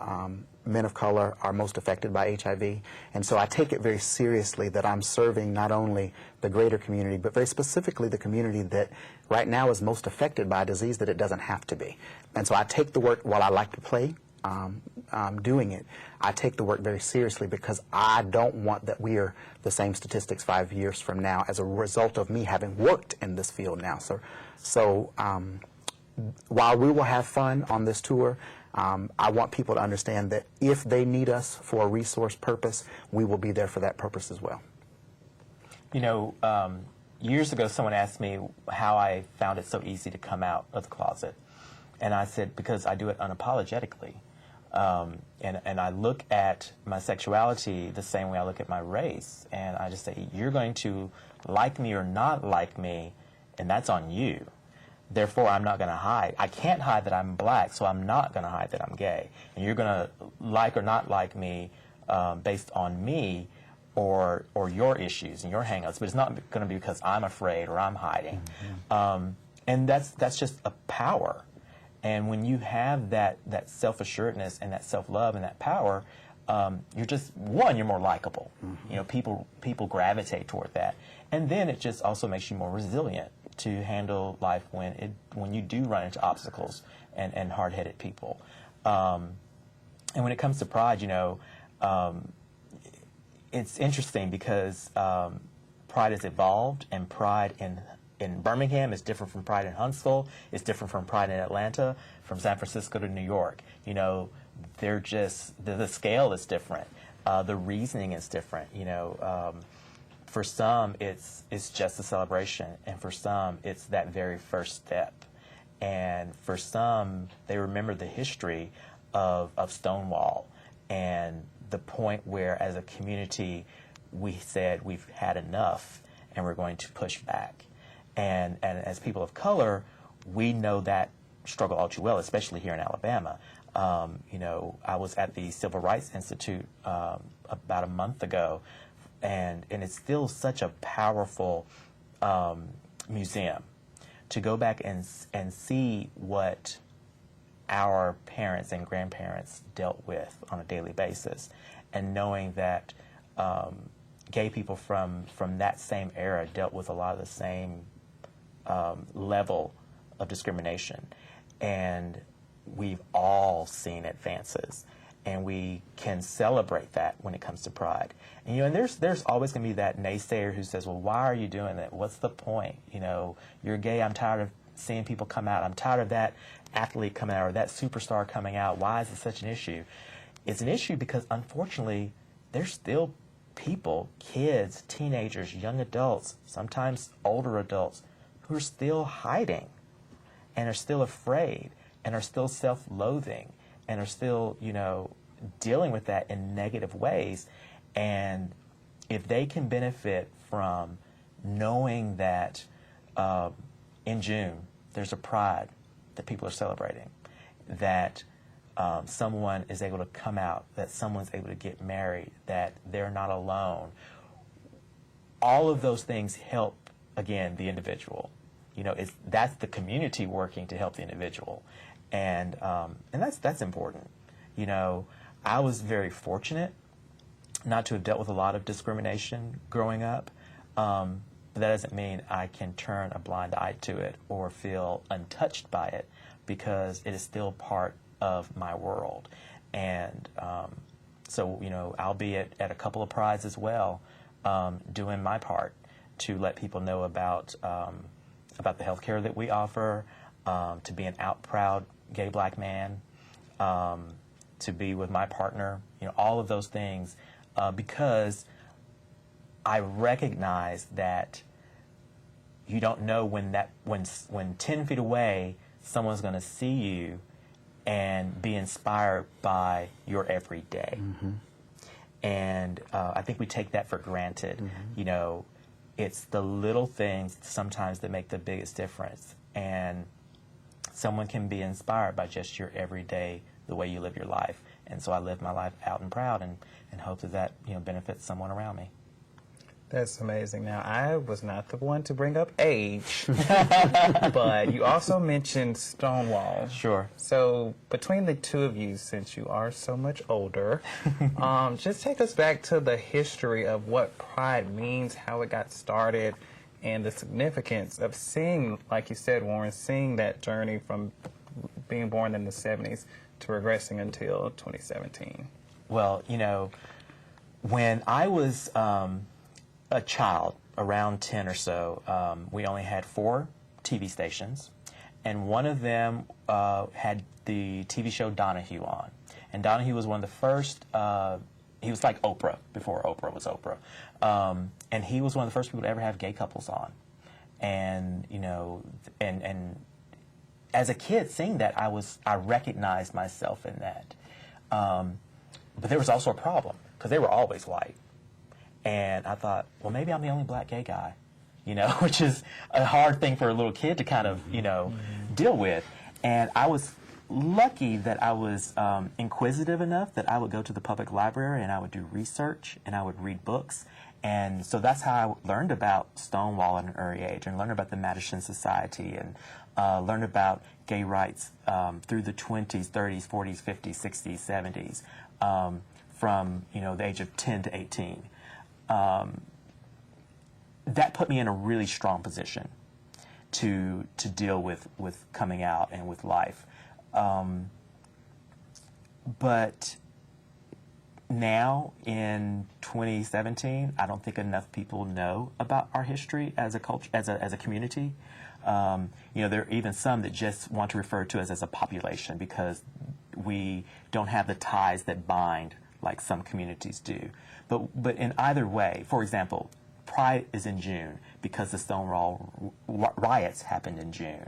men of color are most affected by HIV. And so I take it very seriously that I'm serving not only the greater community, but very specifically the community that right now is most affected by a disease that it doesn't have to be. And so I take the work, while I like to play doing it, I take the work very seriously because I don't want that we are the same statistics 5 years from now as a result of me having worked in this field now. So while we will have fun on this tour, I want people to understand that if they need us for a resource purpose, we will be there for that purpose as well. Years ago, someone asked me how I found it so easy to come out of the closet. And I said, because I do it unapologetically. And I look at my sexuality the same way I look at my race. And I just say, you're going to like me or not like me, and that's on you. Therefore, I'm not going to hide. I can't hide that I'm black, so I'm not going to hide that I'm gay. And you're going to like or not like me based on me or your issues and your hang-ups, but it's not going to be because I'm afraid or I'm hiding. And that's just a power. And when you have that self-assuredness and that self-love and that power, you're just, you're more likable. You know, people gravitate toward that. And then it just also makes you more resilient to handle life when you do run into obstacles and hard-headed people. And when it comes to pride, you know, it's interesting because pride has evolved, and pride in Birmingham is different from pride in Huntsville. It's different from pride in Atlanta, from San Francisco to New York. You know, they're just, the scale is different. The reasoning is different, you know. For some, it's just a celebration, and for some, it's that very first step. And for some, they remember the history of Stonewall and the point where, as a community, we said we've had enough and we're going to push back. And as people of color, we know that struggle all too well, especially here in Alabama. You know, I was at the Civil Rights Institute about a month ago, and it's still such a powerful museum to go back and see what our parents and grandparents dealt with on a daily basis, and knowing that gay people from that same era dealt with a lot of the same level of discrimination. And we've all seen advances, and we can celebrate that when it comes to pride. And, you know, and there's always going to be that naysayer who says, well, why are you doing that? What's the point? You know, you're gay. I'm tired of seeing people come out. I'm tired of that athlete coming out or that superstar coming out. Why is it such an issue? It's an issue because, unfortunately, there's still people, kids, teenagers, young adults, sometimes older adults, who are still hiding and are still afraid and are still self-loathing and are still, you know, dealing with that in negative ways. And if they can benefit from knowing that in June there's a pride that people are celebrating, that someone is able to come out, that someone's able to get married, that they're not alone, all of those things help, again, the individual. You know, that's the community working to help the individual, and that's important. You know, I was very fortunate not to have dealt with a lot of discrimination growing up, but that doesn't mean I can turn a blind eye to it or feel untouched by it, because it is still part of my world. And so, you know, I'll be at a couple of prides as well, doing my part to let people know about the health care that we offer, to be an out proud gay black man, to be with my partner, you know, all of those things, because I recognize that you don't know when 10 feet away someone's going to see you and be inspired by your everyday. And I think we take that for granted. You know, it's the little things sometimes that make the biggest difference. And someone can be inspired by just your everyday, the way you live your life. And so I live my life out and proud, and hope that you know, benefits someone around me. That's amazing. Now, I was not the one to bring up age, but you also mentioned Stonewall. Sure. So between the two of you, since you are so much older, just take us back to the history of what pride means, how it got started, and the significance of seeing, like you said, Warren, seeing that journey from being born in the 70s to regressing until 2017. Well, you know, when I was a child, around 10 or so, we only had 4 TV stations, and one of them had the TV show Donahue on. And Donahue was one of the first, he was like Oprah before Oprah was Oprah. And he was one of the first people to ever have gay couples on. And, you know, and as a kid seeing that, I recognized myself in that. But there was also a problem, because they were always white. And I thought, well, maybe I'm the only black gay guy. which is a hard thing for a little kid to kind of, deal with. And I was lucky that I was inquisitive enough that I would go to the public library and I would do research and I would read books. And so that's how I learned about Stonewall at an early age, and learned about the Madison Society, and learned about gay rights through the 20s, 30s, 40s, 50s, 60s, 70s, from the age of 10 to 18. That put me in a really strong position to deal with coming out and with life. But now in 2017, I don't think enough people know about our history as a culture, as a community. There are even some that just want to refer to us as a population because we don't have the ties that bind like some communities do. But in either way, for example, Pride is in June because the Stonewall riots happened in June.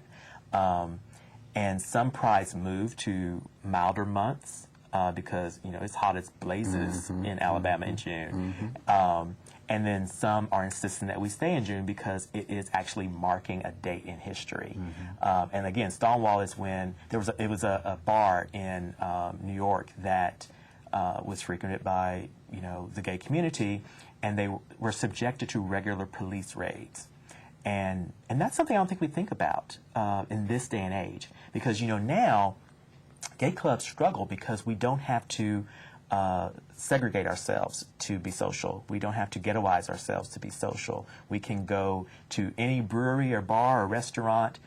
And some prides move to milder months because, it's hot as blazes in Alabama in June. And then some are insisting that we stay in June because it is actually marking a date in history. And again, Stonewall is when it was a bar in New York that was frequented by, the gay community, and they were subjected to regular police raids. And that's something I don't think we think about in this day and age, because now gay clubs struggle because we don't have to segregate ourselves to be social. We don't have to ghettoize ourselves to be social. We can go to any brewery or bar or restaurant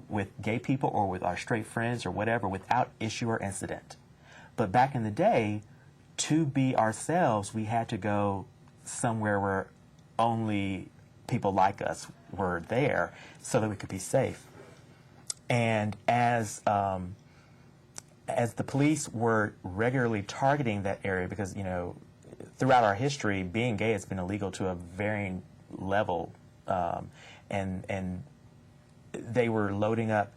with gay people or with our straight friends or whatever without issue or incident. But back in the day, to be ourselves, we had to go somewhere where only people like us were there so that we could be safe. And as the police were regularly targeting that area, because throughout our history, being gay has been illegal to a varying level, and they were loading up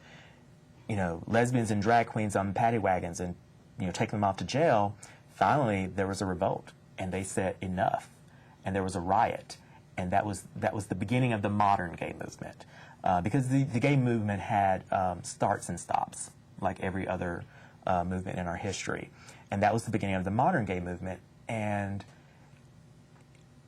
lesbians and drag queens on paddy wagons and taking them off to jail. Finally, there was a revolt, and they said enough, and there was a riot. And that was the beginning of the modern gay movement, because the gay movement had starts and stops like every other movement in our history, and that was the beginning of the modern gay movement. And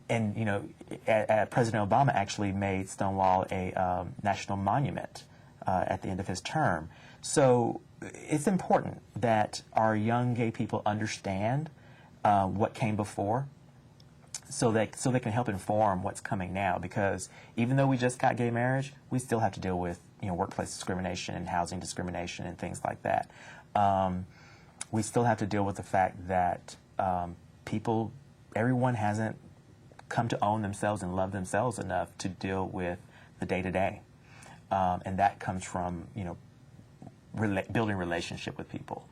President Obama actually made Stonewall a national monument at the end of his term. So it's important that our young gay people understand what came before, so they can help inform what's coming now. Because even though we just got gay marriage, we still have to deal with workplace discrimination and housing discrimination and things like that. We still have to deal with the fact that everyone hasn't come to own themselves and love themselves enough to deal with the day-to-day, and that comes from building relationship with people.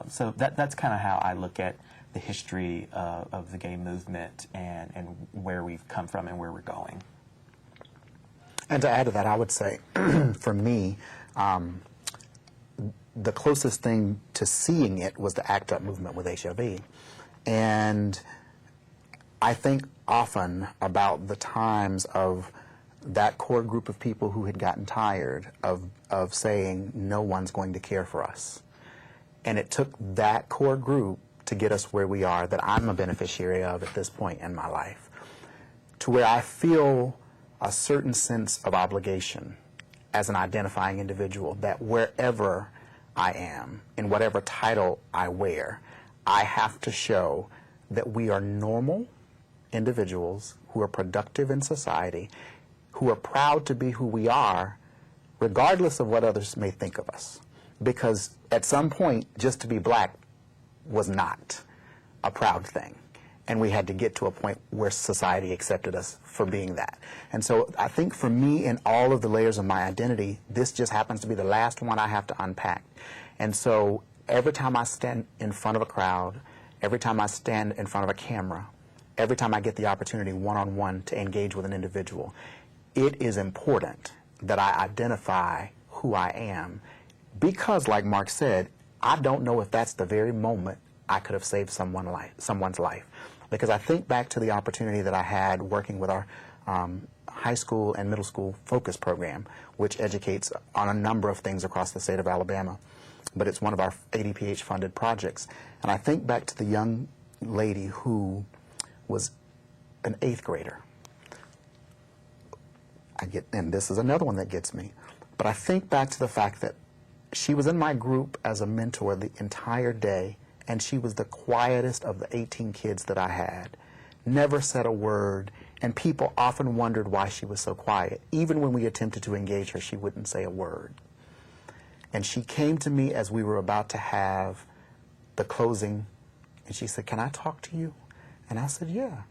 So that's kind of how I look at the history of the gay movement and where we've come from and where we're going. And to add to that, I would say, for me, the closest thing to seeing it was the ACT UP movement with HIV. And I think often about the times of that core group of people who had gotten tired of saying no one's going to care for us. And it took that core group to get us where we are, that I'm a beneficiary of at this point in my life, to where I feel a certain sense of obligation as an identifying individual, that wherever I am, in whatever title I wear, I have to show that we are normal individuals who are productive in society, who are proud to be who we are, regardless of what others may think of us. Because at some point, just to be black was not a proud thing. And we had to get to a point where society accepted us for being that. And so I think for me, in all of the layers of my identity, this just happens to be the last one I have to unpack. And so every time I stand in front of a crowd, every time I stand in front of a camera, every time I get the opportunity one-on-one to engage with an individual, it is important that I identify who I am, because, like Mark said, I don't know if that's the very moment I could have saved someone's life. Because I think back to the opportunity that I had working with our high school and middle school focus program, which educates on a number of things across the state of Alabama. But it's one of our ADPH-funded projects. And I think back to the young lady who was an 8th grader. And this is another one that gets me. But I think back to the fact that she was in my group as a mentor the entire day, and she was the quietest of the 18 kids that I had. Never said a word, and people often wondered why she was so quiet. Even when we attempted to engage her, she wouldn't say a word. And she came to me as we were about to have the closing, and she said, "Can I talk to you?" And I said, "Yeah."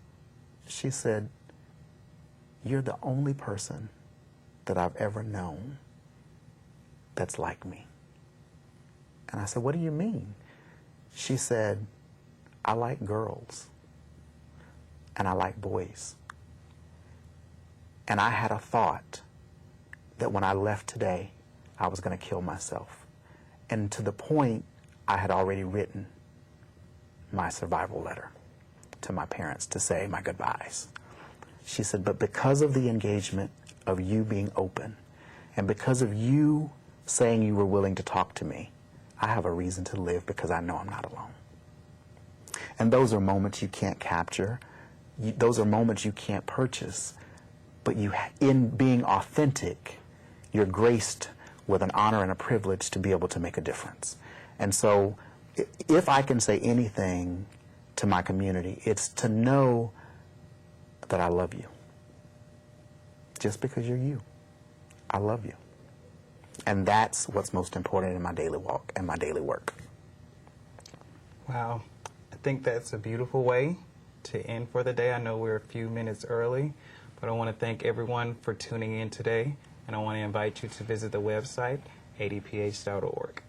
She said, "You're the only person that I've ever known that's like me." And I said, "What do you mean?" She said, "I like girls, and I like boys. And I had a thought that when I left today, I was going to kill myself. And to the point, I had already written my survival letter to my parents to say my goodbyes." She said, "But because of the engagement of you being open, and because of you saying you were willing to talk to me, I have a reason to live because I know I'm not alone." And those are moments you can't capture. Those are moments you can't purchase. But in being authentic, you're graced with an honor and a privilege to be able to make a difference. And so if I can say anything to my community, it's to know that I love you. Just because you're you, I love you. And that's what's most important in my daily walk and my daily work. Wow. I think that's a beautiful way to end for the day. I know we're a few minutes early, but I want to thank everyone for tuning in today, and I want to invite you to visit the website, adph.org.